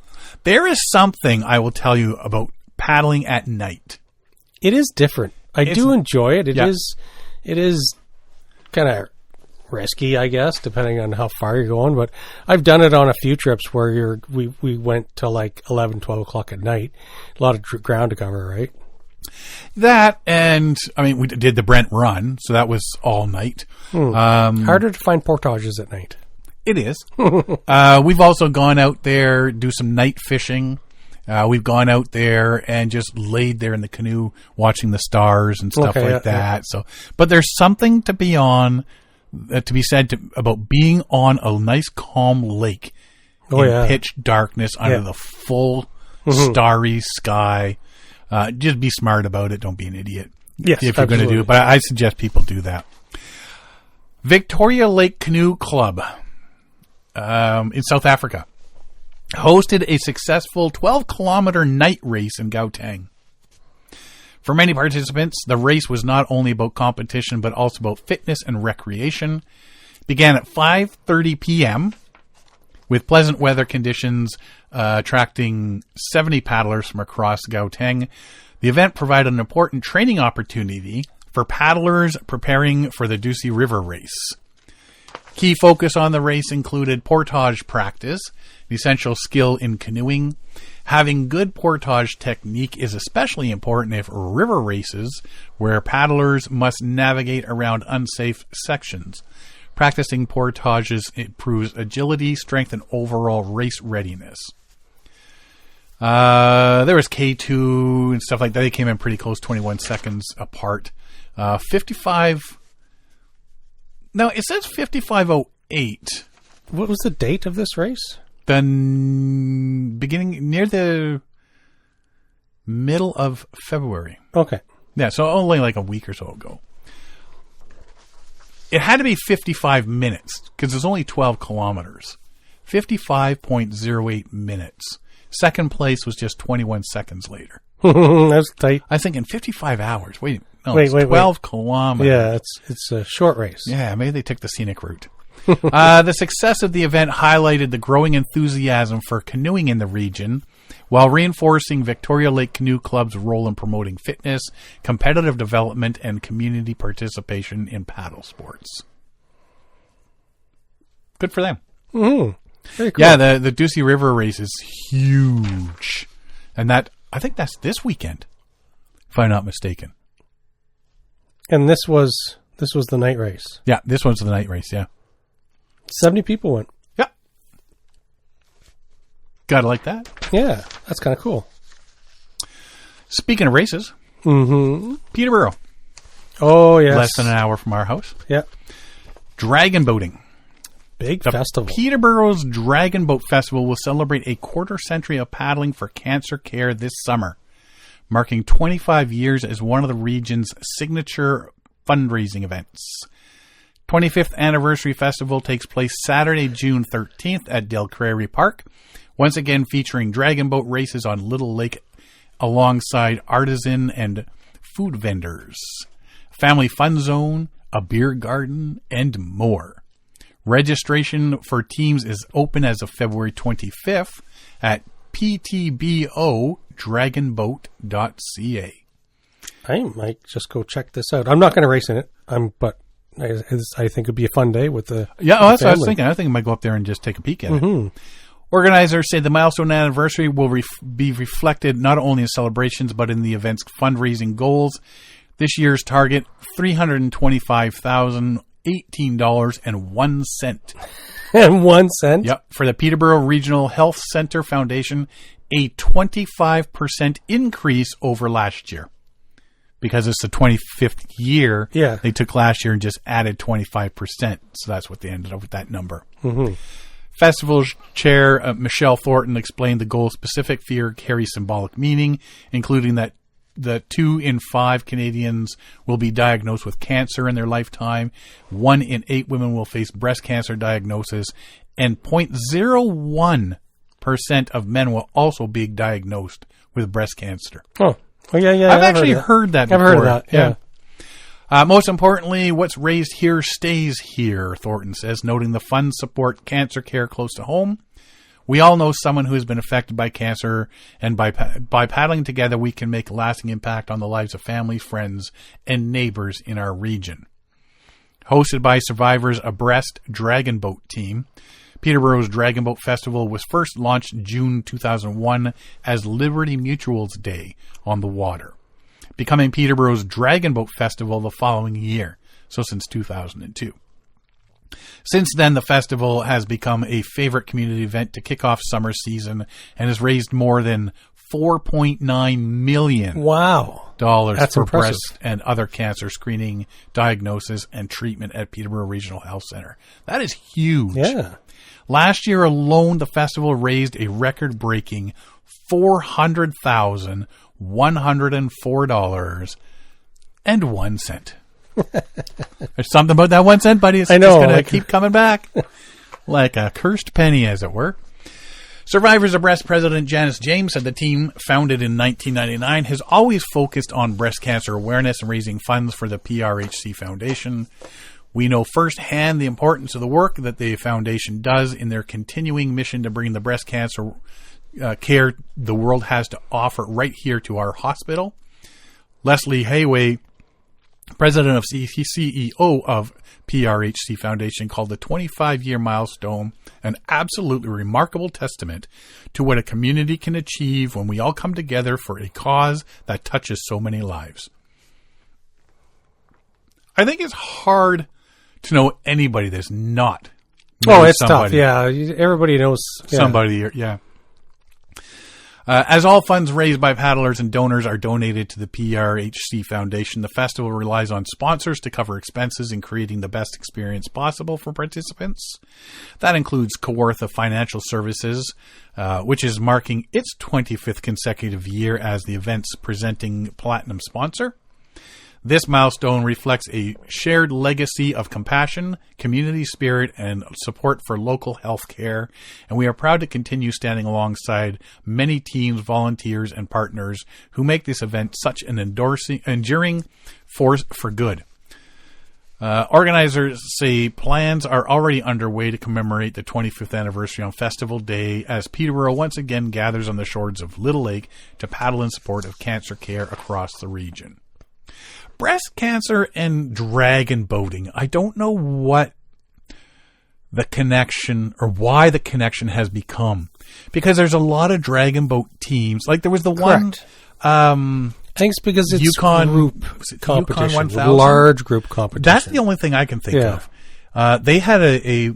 There is something I will tell you about paddling at night. It is different. I do enjoy it. It is kind of risky, I guess, depending on how far you're going. But I've done it on a few trips where we went to like 11, 12 o'clock at night. A lot of ground to cover, right? That, and I mean, we did the Brent Run, so that was all night. Harder to find portages at night. It is. We've also gone out there, do some night fishing. We've gone out there and just laid there in the canoe watching the stars and stuff like that. Yeah. So, but there's something to be said about being on a nice calm lake in pitch darkness under the full starry sky. Just be smart about it. Don't be an idiot. Yes, if you're going to do it. But I suggest people do that. Victoria Lake Canoe Club in South Africa hosted a successful 12-kilometer night race in Gauteng. For many participants, the race was not only about competition, but also about fitness and recreation. It began at 5:30 p.m. with pleasant weather conditions attracting 70 paddlers from across Gauteng. The event provided an important training opportunity for paddlers preparing for the Ducie River race. Key focus on the race included portage practice, the essential skill in canoeing. Having good portage technique is especially important if river races where paddlers must navigate around unsafe sections. Practicing portages improves agility, strength, and overall race readiness. There was K2 and stuff like that. They came in pretty close, 21 seconds apart. 55... No, it says 55:08. What was the date of this race? Beginning near the middle of February. Okay. Yeah, so only like a week or so ago. It had to be 55 minutes because it's only 12 kilometers. 55.08 minutes. Second place was just 21 seconds later. That's tight. I think in 55 hours. Wait, 12 kilometers. Yeah, it's a short race. Yeah, maybe they took the scenic route. The success of the event highlighted the growing enthusiasm for canoeing in the region, while reinforcing Victoria Lake Canoe Club's role in promoting fitness, competitive development, and community participation in paddle sports. Good for them. Mm-hmm. Very cool. Yeah, the Ducie River race is huge. And I think that's this weekend, if I'm not mistaken. And this was the night race. Yeah, this one's the night race, yeah. 70 people went. Yeah. Gotta like that. Yeah, that's kind of cool. Speaking of races, Peterborough. Oh, yes. Less than an hour from our house. Yeah. Dragon boating. Big festival. Peterborough's Dragon Boat Festival will celebrate a quarter-century of paddling for cancer care this summer, marking 25 years as one of the region's signature fundraising events. 25th Anniversary Festival takes place Saturday, June 13th at Del Crary Park, once again featuring dragon boat races on Little Lake alongside artisan and food vendors, family fun zone, a beer garden, and more. Registration for teams is open as of February 25th at ptbodragonboat.ca. I might just go check this out. I'm not going to race in it, but I think it'd be a fun day with the that's what I was thinking. I think I might go up there and just take a peek at it. Organizers say the milestone anniversary will be reflected not only in celebrations but in the event's fundraising goals. This year's target, $325,018.01. And 1 cent? Yep. For the Peterborough Regional Health Center Foundation, a 25% increase over last year. Because it's the 25th year, they took last year and just added 25%. So that's what they ended up with that number. Festival chair Michelle Thornton explained the goal specific fear carries symbolic meaning, including that the 2 in 5 Canadians will be diagnosed with cancer in their lifetime. 1 in 8 women will face breast cancer diagnosis, and 0.01% of men will also be diagnosed with breast cancer. Oh, yeah. I've actually heard that before. I've heard of that, yeah. Most importantly, what's raised here stays here, Thornton says, noting the funds support cancer care close to home. We all know someone who has been affected by cancer, and by paddling together, we can make a lasting impact on the lives of families, friends, and neighbors in our region. Hosted by Survivors Abreast Dragon Boat Team, Peterborough's Dragon Boat Festival was first launched June 2001 as Liberty Mutual's Day on the Water, becoming Peterborough's Dragon Boat Festival the following year, so since 2002. Since then, the festival has become a favorite community event to kick off summer season and has raised more than $4.9 million Wow. That's for impressive. breast and other cancer screening, diagnosis, and treatment at Peterborough Regional Health Center. That is huge. Yeah. Last year alone, the festival raised a record-breaking $400,104.01. There's something about that 1 cent, buddy. It's I know, going to like- keep coming back like a cursed penny, as it were. Survivors of Breast President Janice James said the team, founded in 1999, has always focused on breast cancer awareness and raising funds for the PRHC Foundation. We know firsthand the importance of the work that the foundation does in their continuing mission to bring the breast cancer care the world has to offer right here to our hospital. Leslie Hayway, president of CEO of PRHC Foundation, called the 25-year milestone an absolutely remarkable testament to what a community can achieve when we all come together for a cause that touches so many lives. I think it's hard to know anybody that's not. Oh, it's tough. Yeah. Everybody knows somebody. Yeah. As all funds raised by paddlers and donors are donated to the PRHC Foundation, the festival relies on sponsors to cover expenses in creating the best experience possible for participants. That includes Kawartha Financial Services, which is marking its 25th consecutive year as the event's presenting platinum sponsor. This milestone reflects a shared legacy of compassion, community spirit, and support for local health care, and we are proud to continue standing alongside many teams, volunteers, and partners who make this event such an enduring force for good. Organizers say plans are already underway to commemorate the 25th anniversary on Festival Day as Peterborough once again gathers on the shores of Little Lake to paddle in support of cancer care across the region. Breast cancer and dragon boating. I don't know what the connection or why the connection has become, because there's a lot of dragon boat teams. Like there was the Correct. one. I think it's because it's Yukon group Yukon competition, 1000? large group competition. That's the only thing I can think of. They had a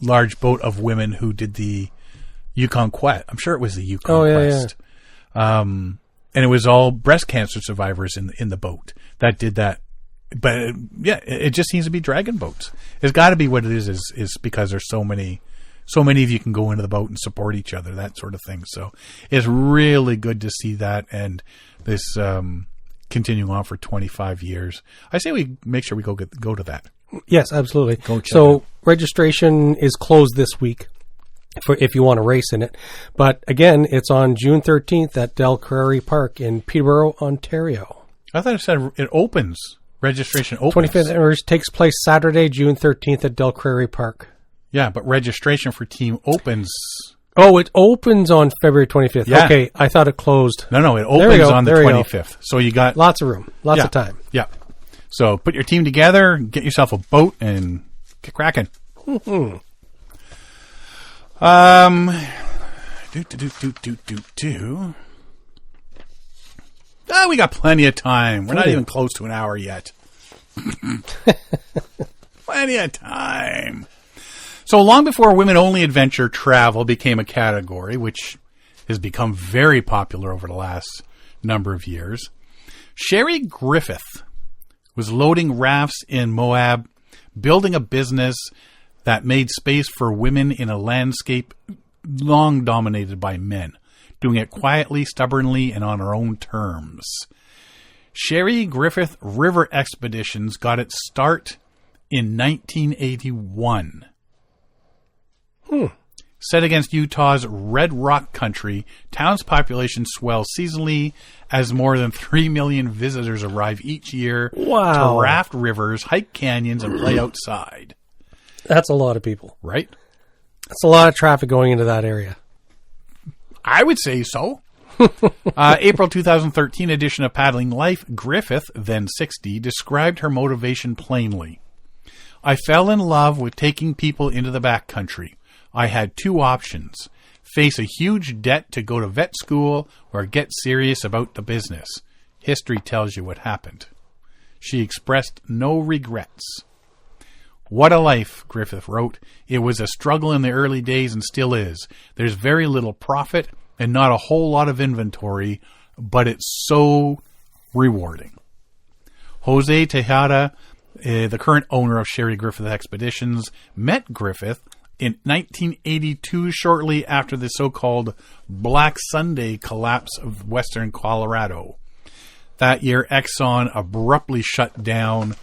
large boat of women who did the Yukon Quest. I'm sure it was the Yukon Quest. And it was all breast cancer survivors in the boat that did that. But it just seems to be dragon boats. It's got to be what it is because there's so many of you can go into the boat and support each other, that sort of thing. So it's really good to see that, and this continuing on for 25 years. I say we make sure we go to that. Yes, absolutely. Go check So registration is closed this week if you want to race in it. But again, it's on June 13th at Del Prairie Park in Peterborough, Ontario. I thought it said it opens. Registration opens. 25th anniversary takes place Saturday, June 13th at Del Prairie Park. Yeah, but registration for team opens. Oh, it opens on February 25th. Yeah. Okay, I thought it closed. No, it There we opens go. on the There we go. 25th. So you got Lots of room. Lots of time. Yeah. So put your team together, get yourself a boat, and get cracking. Mm-hmm. We got plenty of time. We're not even close to an hour yet. Plenty of time. So long before women-only adventure travel became a category, which has become very popular over the last number of years, Sherry Griffith was loading rafts in Moab, building a business that made space for women in a landscape long dominated by men, doing it quietly, stubbornly, and on her own terms. Sherry Griffith River Expeditions got its start in 1981. Set against Utah's Red Rock Country, town's population swells seasonally as more than 3 million visitors arrive each year to raft rivers, hike canyons, and play outside. That's a lot of people. Right? That's a lot of traffic going into that area. I would say so. April 2013 edition of Paddling Life, Griffith, then 60, described her motivation plainly. I fell in love with taking people into the backcountry. I had two options: face a huge debt to go to vet school or get serious about the business. History tells you what happened. She expressed no regrets. What a life, Griffith wrote. It was a struggle in the early days and still is. There's very little profit and not a whole lot of inventory, but it's so rewarding. Jose Tejada, the current owner of Sherry Griffith Expeditions, met Griffith in 1982, shortly after the so-called Black Sunday collapse of western Colorado. That year, Exxon abruptly shut down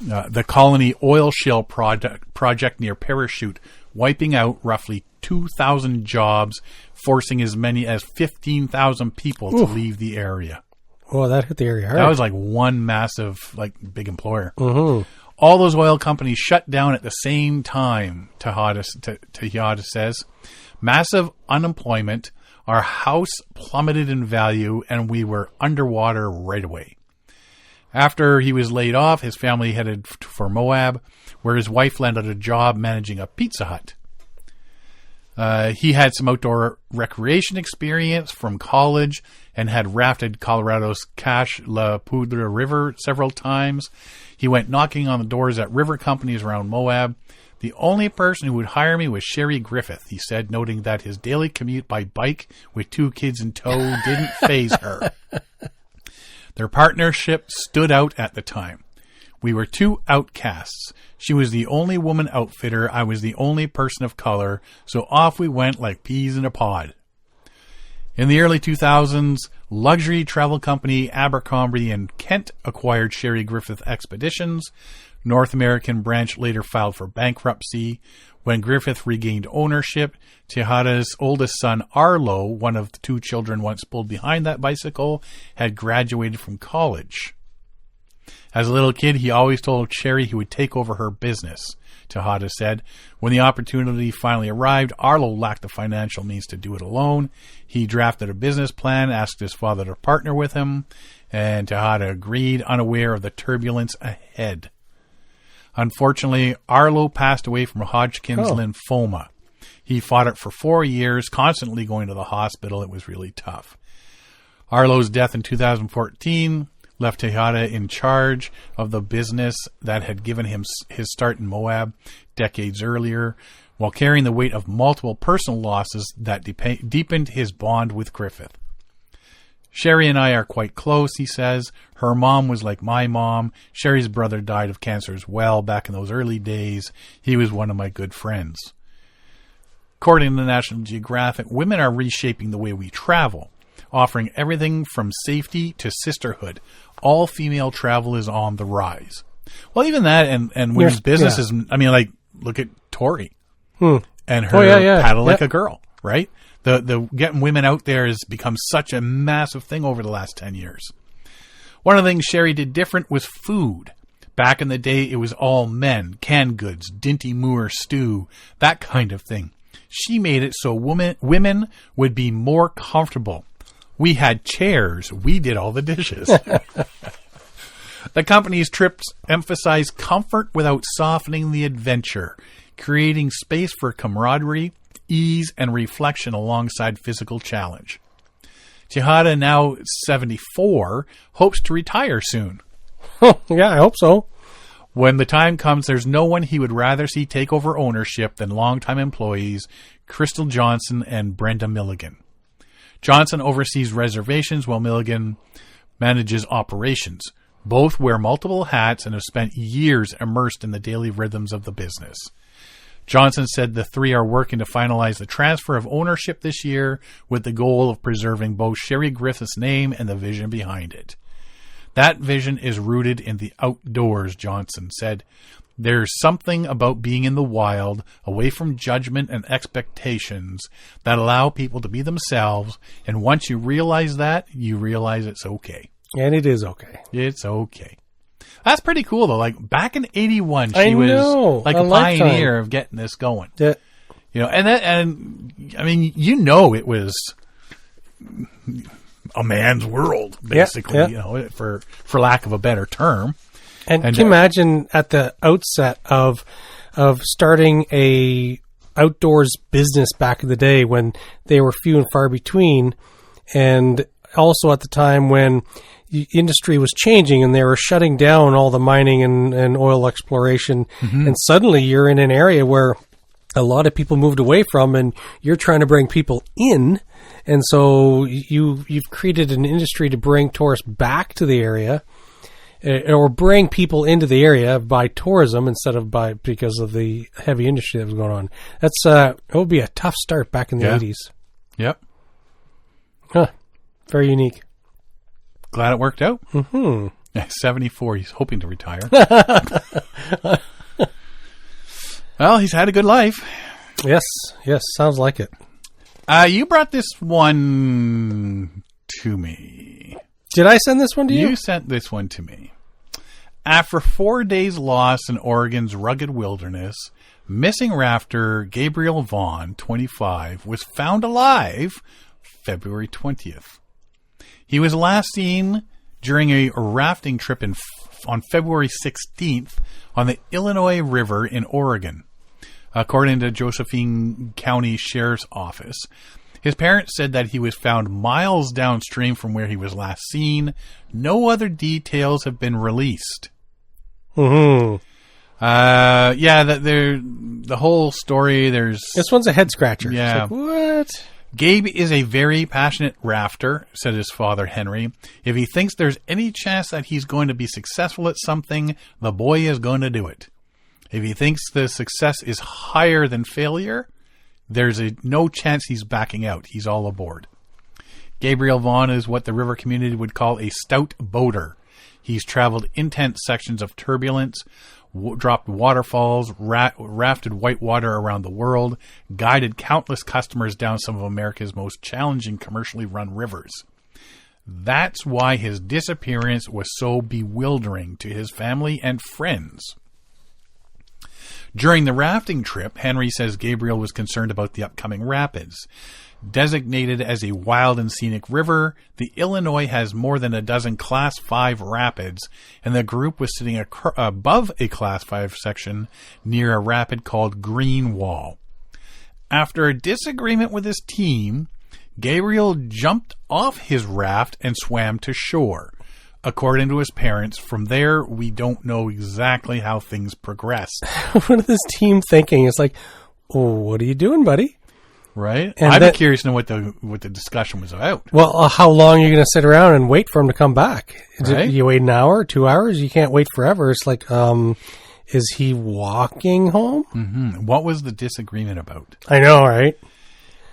the Colony oil shale project near Parachute, wiping out roughly 2,000 jobs, forcing as many as 15,000 people to leave the area. Oh, that hit the area hard. That was like one massive, big employer. Mm-hmm. All those oil companies shut down at the same time, Tejada says. Massive unemployment, our house plummeted in value, and we were underwater right away. After he was laid off, his family headed for Moab, where his wife landed a job managing a Pizza Hut. He had some outdoor recreation experience from college and had rafted Colorado's Cache La Poudre River several times. He went knocking on the doors at river companies around Moab. The only person who would hire me was Sherry Griffith, he said, noting that his daily commute by bike with 2 kids in tow didn't faze her. Their partnership stood out at the time. We were 2 outcasts. She was the only woman outfitter. I was the only person of color. So off we went like peas in a pod. In the early 2000s, luxury travel company Abercrombie and Kent acquired Sherry Griffith Expeditions. North American branch later filed for bankruptcy. When Griffith regained ownership, Tejada's oldest son, Arlo, one of the 2 children once pulled behind that bicycle, had graduated from college. As a little kid, he always told Sherry he would take over her business, Tejada said. When the opportunity finally arrived, Arlo lacked the financial means to do it alone. He drafted a business plan, asked his father to partner with him, and Tejada agreed, unaware of the turbulence ahead. Unfortunately, Arlo passed away from Hodgkin's lymphoma. He fought it for 4 years, constantly going to the hospital. It was really tough. Arlo's death in 2014 left Tejada in charge of the business that had given him his start in Moab decades earlier, while carrying the weight of multiple personal losses that deepened his bond with Griffith. Sherry and I are quite close, he says. Her mom was like my mom. Sherry's brother died of cancer as well back in those early days. He was one of my good friends. According to the National Geographic, women are reshaping the way we travel, offering everything from safety to sisterhood. All female travel is on the rise. Well, even that and women's businesses, look at Tori and her paddle like a girl, right? The getting women out there has become such a massive thing over the last 10 years. One of the things Sherry did different was food. Back in the day, it was all men, canned goods, Dinty Moore stew, that kind of thing. She made it so women would be more comfortable. We had chairs. We did all the dishes. The company's trips emphasize comfort without softening the adventure, creating space for camaraderie, ease, and reflection alongside physical challenge. Tejada, now 74, hopes to retire soon. Yeah, I hope so. When the time comes, there's no one he would rather see take over ownership than longtime employees Crystal Johnson and Brenda Milligan. Johnson oversees reservations while Milligan manages operations. Both wear multiple hats and have spent years immersed in the daily rhythms of the business. Johnson said the 3 are working to finalize the transfer of ownership this year with the goal of preserving both Sherry Griffith's name and the vision behind it. That vision is rooted in the outdoors, Johnson said. There's something about being in the wild, away from judgment and expectations, that allow people to be themselves, and once you realize that, you realize it's okay. And it is okay. It's okay. That's pretty cool, though. Like, back in 81, she was like a pioneer of getting this going. Yeah. You know, it was a man's world, basically, you know, for lack of a better term. And can you imagine at the outset of starting a outdoors business back in the day when they were few and far between, and also at the time when industry was changing and they were shutting down all the mining and oil exploration. And suddenly you're in an area where a lot of people moved away from, and you're trying to bring people in. And so you've created an industry to bring tourists back to the area, or bring people into the area by tourism instead of because of the heavy industry that was going on. It would be a tough start back in the 80s. Yep. Huh. Very unique. Glad it worked out. 74, he's hoping to retire. Well, he's had a good life. Yes, sounds like it. You brought this one to me. Did I send this one to you? You sent this one to me. After 4 days lost in Oregon's rugged wilderness, missing rafter Gabriel Vaughn, 25, was found alive February 20th. He was last seen during a rafting trip on February 16th on the Illinois River in Oregon, according to Josephine County Sheriff's Office. His parents said that he was found miles downstream from where he was last seen. No other details have been released. The whole story, this one's a head scratcher. Yeah. It's like, what? Gabe is a very passionate rafter, said his father, Henry. If he thinks there's any chance that he's going to be successful at something, the boy is going to do it. If he thinks the success is higher than failure, there's no chance he's backing out. He's all aboard. Gabriel Vaughn is what the river community would call a stout boater. He's traveled intense sections of turbulence, dropped waterfalls, rafted whitewater around the world, guided countless customers down some of America's most challenging commercially run rivers. That's why his disappearance was so bewildering to his family and friends. During the rafting trip, Henry says Gabriel was concerned about the upcoming rapids. Designated as a wild and scenic river, the Illinois has more than a dozen Class 5 rapids, and the group was sitting above a Class 5 section near a rapid called Green Wall. After a disagreement with his team, Gabriel jumped off his raft and swam to shore. According to his parents, from there, we don't know exactly how things progressed. What is this team thinking? It's like, oh, what are you doing, buddy? Right? I'd be curious to know what the discussion was about. Well, how long are you going to sit around and wait for him to come back? Right? You wait an hour, 2 hours? You can't wait forever. It's like, is he walking home? Mm-hmm. What was the disagreement about? I know, right?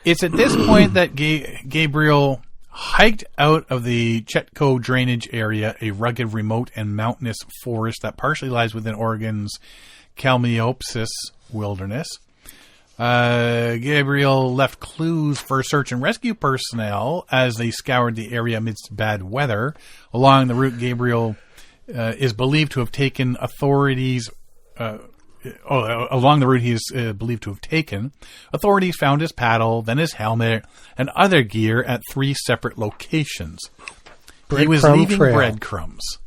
It's at this point that Gabriel hiked out of the Chetco drainage area, a rugged, remote, and mountainous forest that partially lies within Oregon's Kamloops wilderness. Gabriel left clues for search and rescue personnel as they scoured the area amidst bad weather. Along the route, Gabriel is believed to have taken authorities found his paddle, then his helmet, and other gear at 3 separate locations. He was leaving breadcrumbs.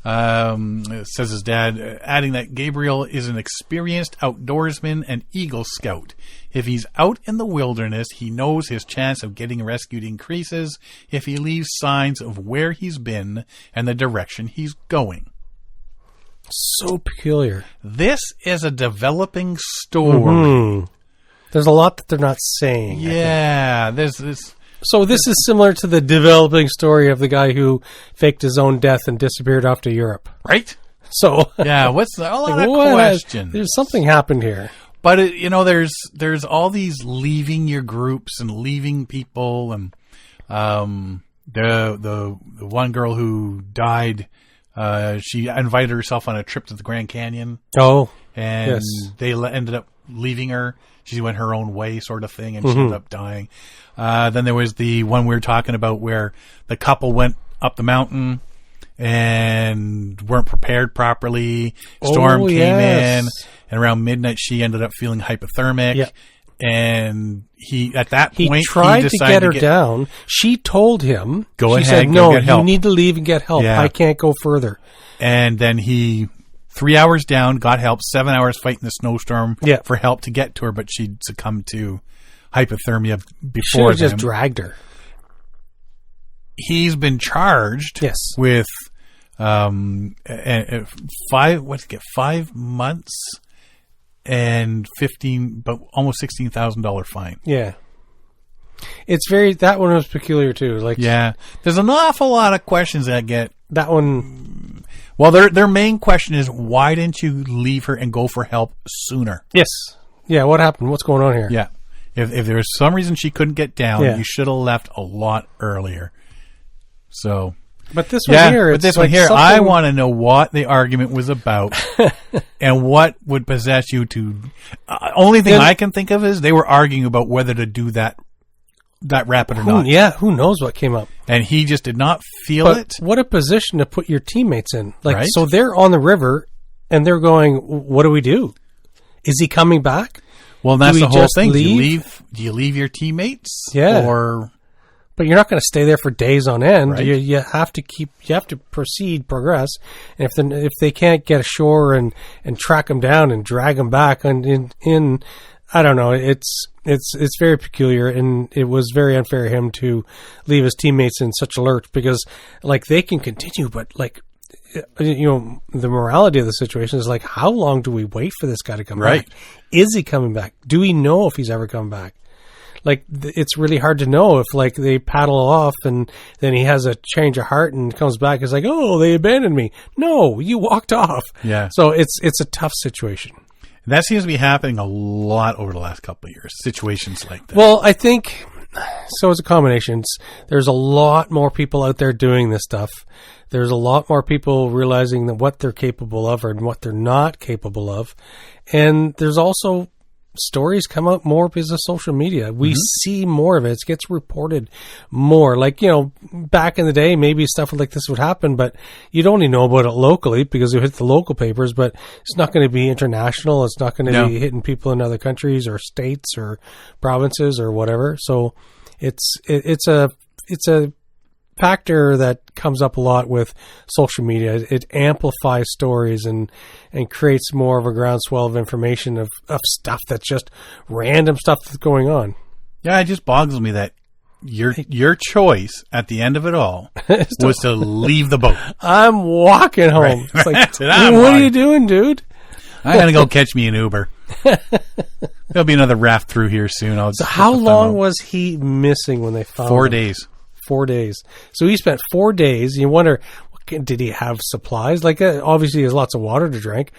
Says his dad, adding that Gabriel is an experienced outdoorsman and Eagle Scout. If he's out in the wilderness, he knows his chance of getting rescued increases if he leaves signs of where he's been and the direction he's going. So peculiar. This is a developing story. Mm-hmm. There's a lot that they're not saying. Yeah, there's this. So this is similar to the developing story of the guy who faked his own death and disappeared off to Europe. Right? So yeah, what's a lot of questions? There's something happened here. But there's all these leaving your groups and leaving people, and the one girl who died, she invited herself on a trip to the Grand Canyon. Oh, and yes. They ended up leaving her. She went her own way, sort of thing, and she ended up dying. Then there was the one we were talking about where the couple went up the mountain and weren't prepared properly. Storm came in, and around midnight she ended up feeling hypothermic. Yep. And he tried to get her down. She told him, she said, no, you need to leave and get help. Yeah. I can't go further. And then he 3 hours down, got help, 7 hours fighting the snowstorm for help to get to her, but she succumbed to hypothermia before. Should have just dragged her. he's been charged Yes. with 5 months and almost $16,000 fine. Yeah. That one was peculiar too. Like, Yeah. There's an awful lot of questions that get. that one. Well, their main question is, why didn't you leave her and go for help sooner? Yes. Yeah. What happened? What's going on here? Yeah. If there was some reason she couldn't get down, Yeah. you should have left a lot earlier. So. But this one here, but this it's one like here, something- I want to know what the argument was about and what would possess you to. Only thing I can think of is they were arguing about whether to do that rapid or not. Yeah. Who knows what came up? And he just did not feel But it. what a position to put your teammates in. Like, Right. so they're on the river and they're going, what do we do? Is he coming back? Well, that's we the whole just thing. leave? Do you leave your teammates? Yeah. Or But you're not going to stay there for days on end. Right. You have to progress. And if they can't get ashore and track them down and drag them back in I don't know. It's very peculiar, and it was very unfair of him to leave his teammates in such a lurch, because like they can continue, but like, you know, the morality of the situation is like, how long do we wait for this guy to come Right. back? Is he coming back? Do we know if he's ever come back? Like, it's really hard to know if, like, they paddle off and then he has a change of heart and comes back. It's like, oh, they abandoned me. No, you walked off. Yeah. So it's a tough situation. that seems to be happening a lot over the last couple of years. Situations like that. Well, I think so. It's a combination. There's a lot more people out there doing this stuff. There's a lot more people realizing that what they're capable of and what they're not capable of. And there's also stories come out more because of social media. We see more of it. It gets reported more. Like, you know, back in the day, maybe stuff like this would happen, but you'd only know about it locally because it hit the local papers, but it's not going to be international. It's not going to be hitting people in other countries or states or provinces or whatever. So it's a factor that comes up a lot with social media. It amplifies stories and creates more of a groundswell of information of stuff that's just random stuff that's going on. Yeah, it just boggles me that your choice at the end of it all was to leave the boat. I'm walking home. Right. It's like, That's it. I'm what are walking. you doing, dude? I'm going to go catch me an Uber. There'll be another raft through here soon. So how long was he missing when they found 4 him? days. 4 days. So he spent 4 days. You wonder, did he have supplies? Like, obviously he has lots of water to drink,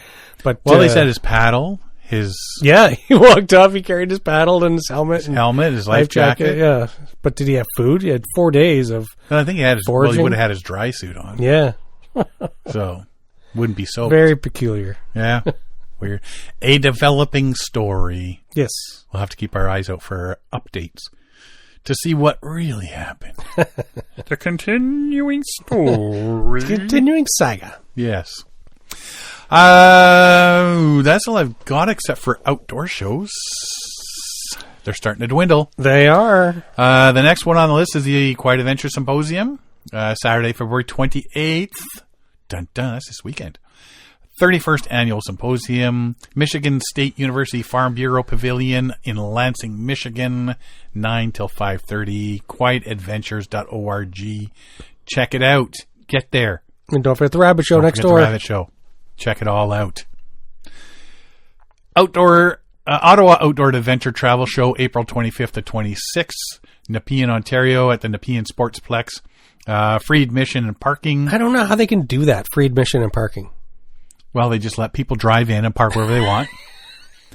but Well, they said his paddle, his yeah, he walked up. He carried his paddle and his helmet, and helmet, his life jacket. Yeah, but did he have food? He had 4 days of And I think he had he foraging. would have had his dry suit on. Yeah, So wouldn't be so very peculiar. Yeah. Weird. A developing story. Yes, We'll have to keep our eyes out for updates to see what really happened. The continuing story. continuing saga. Yes. That's all I've got except for outdoor shows. They're starting to dwindle. They are. The next one on the list is the Quiet Adventure Symposium, Saturday, February 28th. Dun dun, that's this weekend. 31st Annual Symposium, Michigan State University Farm Bureau Pavilion in Lansing, Michigan, 9 till 5:30. QuietAdventures.org. Check it out. Get there. And don't forget the Rabbit Show Don't next forget door. the Rabbit Show. Check it all out. Ottawa Outdoor Adventure Travel Show, April 25th to 26th. Nepean, Ontario at the Nepean Sportsplex. Free admission and parking. I don't know how they can do that. Free admission and parking. Well, they just let people drive in and park wherever they want.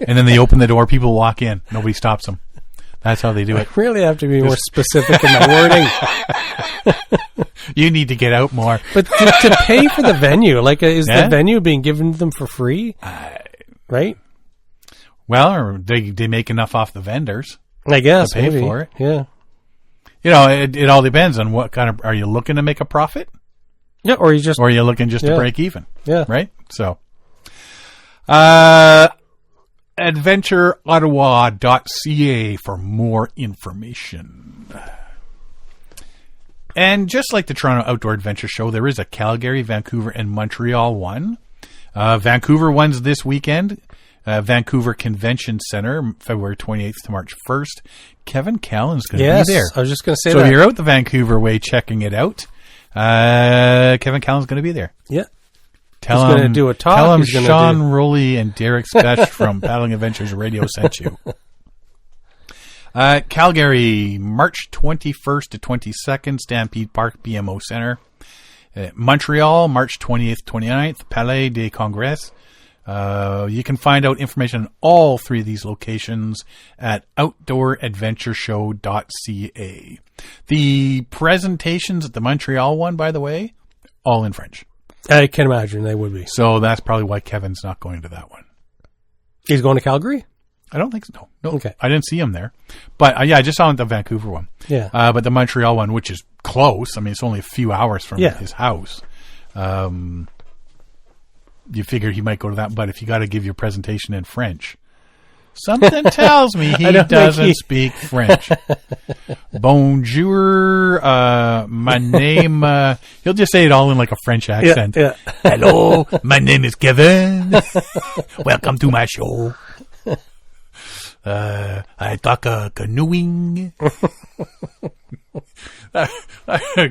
And then they open the door, people walk in. Nobody stops them. That's how they do it. I really have to be more specific in my wording. You need to get out more. But to pay for the venue, like, is Yeah. the venue being given to them for free? Right? Well, or they make enough off the vendors. I guess. To pay maybe. for it. Yeah. You know, it all depends on what kind of... Are you looking to make a profit? Yeah, or you just... Or are you looking just to Yeah. break even? Yeah. Right? So... AdventureOttawa.ca for more information. And just like the Toronto Outdoor Adventure Show, there is a Calgary, Vancouver, and Montreal one. Vancouver one's this weekend. Vancouver Convention Center, February 28th to March 1st. Kevin Callan's going to Yes, be there. I was just going to say So that. if you're out the Vancouver way checking it out, Kevin Callan's going to be there. Yeah. Tell He's him, gonna do a talk. Tell him He's gonna Sean do- Rowley and Derek Spesh from Paddling Adventures Radio sent you. Calgary, March 21st to 22nd, Stampede Park, BMO Center. Montreal, March 20th, 29th, Palais des Congrès. You can find out information on all three of these locations at outdooradventureshow.ca. The presentations at the Montreal one, by the way, all in French. I can imagine they would be. So that's probably why Kevin's not going to that one. He's going to Calgary? I don't think so. No. Okay. I didn't see him there. But yeah, I just saw him at the Vancouver one. Yeah. But the Montreal one, which is close, I mean, it's only a few hours from Yeah. his house. You figured he might go to that, but if you got to give your presentation in French, something tells me he doesn't speak French. Bonjour, my name, he'll just say it all in like a French accent. Yeah. Hello, my name is Kevin. Welcome to my show. I talk canoeing.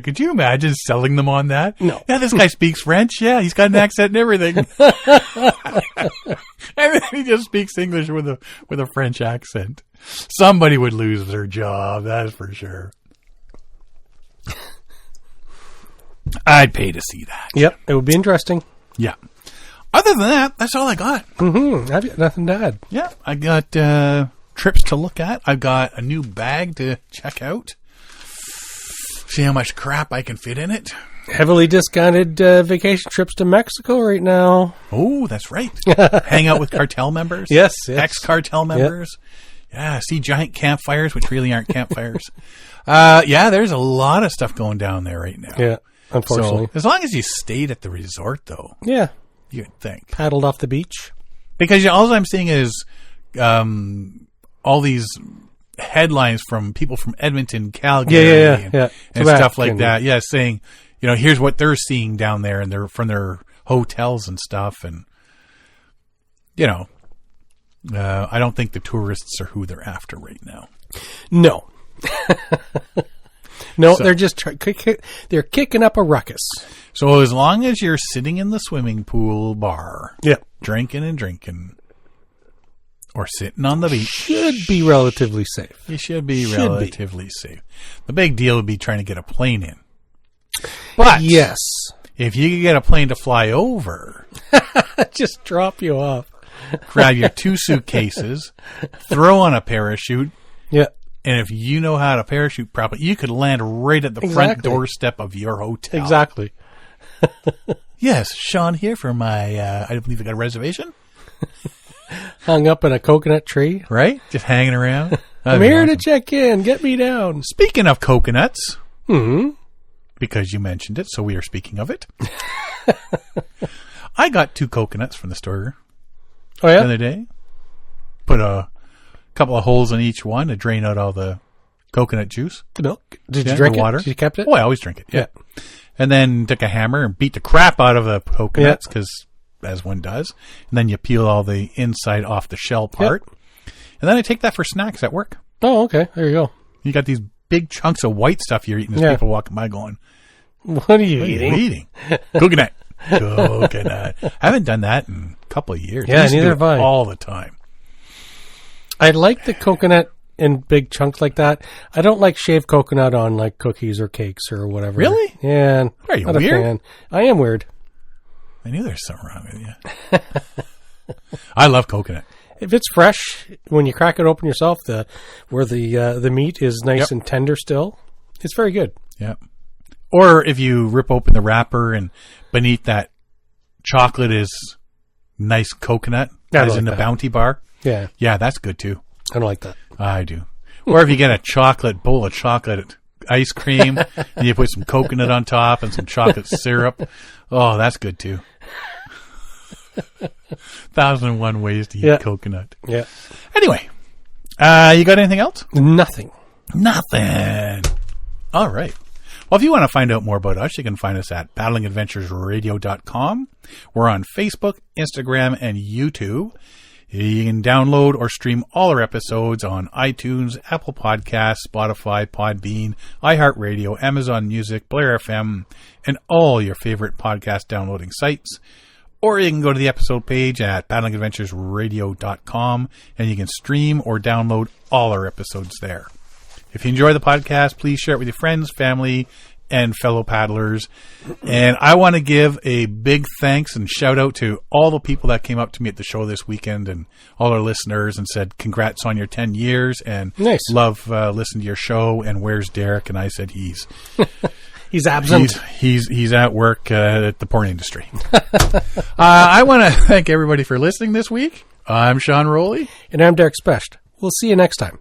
Could you imagine selling them on that? No. Yeah, this guy speaks French. Yeah, he's got an accent and everything. And then he just speaks English with a French accent. Somebody would lose their job, that is for sure. I'd pay to see that. Yep. It would be interesting. Yeah. Other than that, that's all I got. Mm-hmm. I've got nothing to add. Yeah, I got trips to look at. I've got a new bag to check out. See how much crap I can fit in it. Heavily discounted vacation trips to Mexico right now. Oh, that's right. Hang out with cartel members. Yes. Ex-cartel members. Yeah, see giant campfires, which really aren't campfires. Yeah, there's a lot of stuff going down there right now. Yeah, unfortunately. So, as long as you stayed at the resort, though, Yeah. you'd think. Paddled off the beach. Because all I'm seeing is all these headlines from people from Edmonton, Calgary, Yeah. and stuff like that. Yeah, saying, here's what they're seeing down there, and they're from their hotels and stuff, and I don't think the tourists are who they're after right now. No. No, So- they're just they're kicking up a ruckus. So as long as you're sitting in the swimming pool bar, Yeah. drinking, or sitting on the beach, Should be relatively safe. you should be Should be. relatively safe. The big deal would be trying to get a plane in. But Yes. if you could get a plane to fly over, Just drop you off. grab your 2 suitcases, throw on a parachute, Yeah. and if you know how to parachute properly, you could land right at the front Exactly. doorstep of your hotel. Exactly. Yes, Sean here for my, I believe I got a reservation, Hung up in a coconut tree. right? Just hanging around. I'm here to check in. Get me down. Speaking of coconuts, Hmm. because you mentioned it, so we are speaking of it. I got 2 coconuts from the store Oh, the yeah? other day. Put a couple of holes in each one to drain out all the coconut juice. The milk. Did Yeah, you drink the it? water. You kept it? Oh, I always drink it. Yeah. And then took a hammer and beat the crap out of the coconuts because, as one does. And then you peel all the inside off the shell part. And then I take that for snacks at work. Oh, okay. There you go. You got these big chunks of white stuff you're eating as Yeah. people walking by going, What are you what are eating? you eating? Coconut. Coconut. I haven't done that in a couple of years. Yeah, I used to neither do have it I. all the time. I like the coconut in big chunks like that. I don't like shaved coconut on like cookies or cakes or whatever. Really? Yeah. Are you not a weird? fan. I am weird. I knew there's something wrong with you. I love coconut. If it's fresh, when you crack it open yourself, where the meat is nice Yep. and tender still, it's very good. Yeah. Or if you rip open the wrapper and beneath that chocolate is nice coconut, I as like in the that. Bounty Bar. Yeah, Yeah, that's good too. I don't like that. I do. Or if you get a bowl of chocolate ice cream and you put some coconut on top and some chocolate syrup. Oh, that's good too. 1,001 ways to eat Yeah. coconut. Yeah, Anyway, you got anything else? nothing. Nothing. All right. Well, if you want to find out more about us, you can find us at paddlingadventuresradio.com. We're on Facebook, Instagram, and YouTube. You can download or stream all our episodes on iTunes, Apple Podcasts, Spotify, Podbean, iHeartRadio, Amazon Music, Blair FM, and all your favorite podcast downloading sites. Or you can go to the episode page at paddlingadventuresradio.com and you can stream or download all our episodes there. If you enjoy the podcast, please share it with your friends, family, and fellow paddlers. And I want to give a big thanks and shout out to all the people that came up to me at the show this weekend and all our listeners and said, congrats on your 10 years and nice. Love listening to your show. And where's Derek? And I said, he's absent. He's at work at the porn industry. I want to thank everybody for listening this week. I'm Sean Rowley. And I'm Derek Specht. We'll see you next time.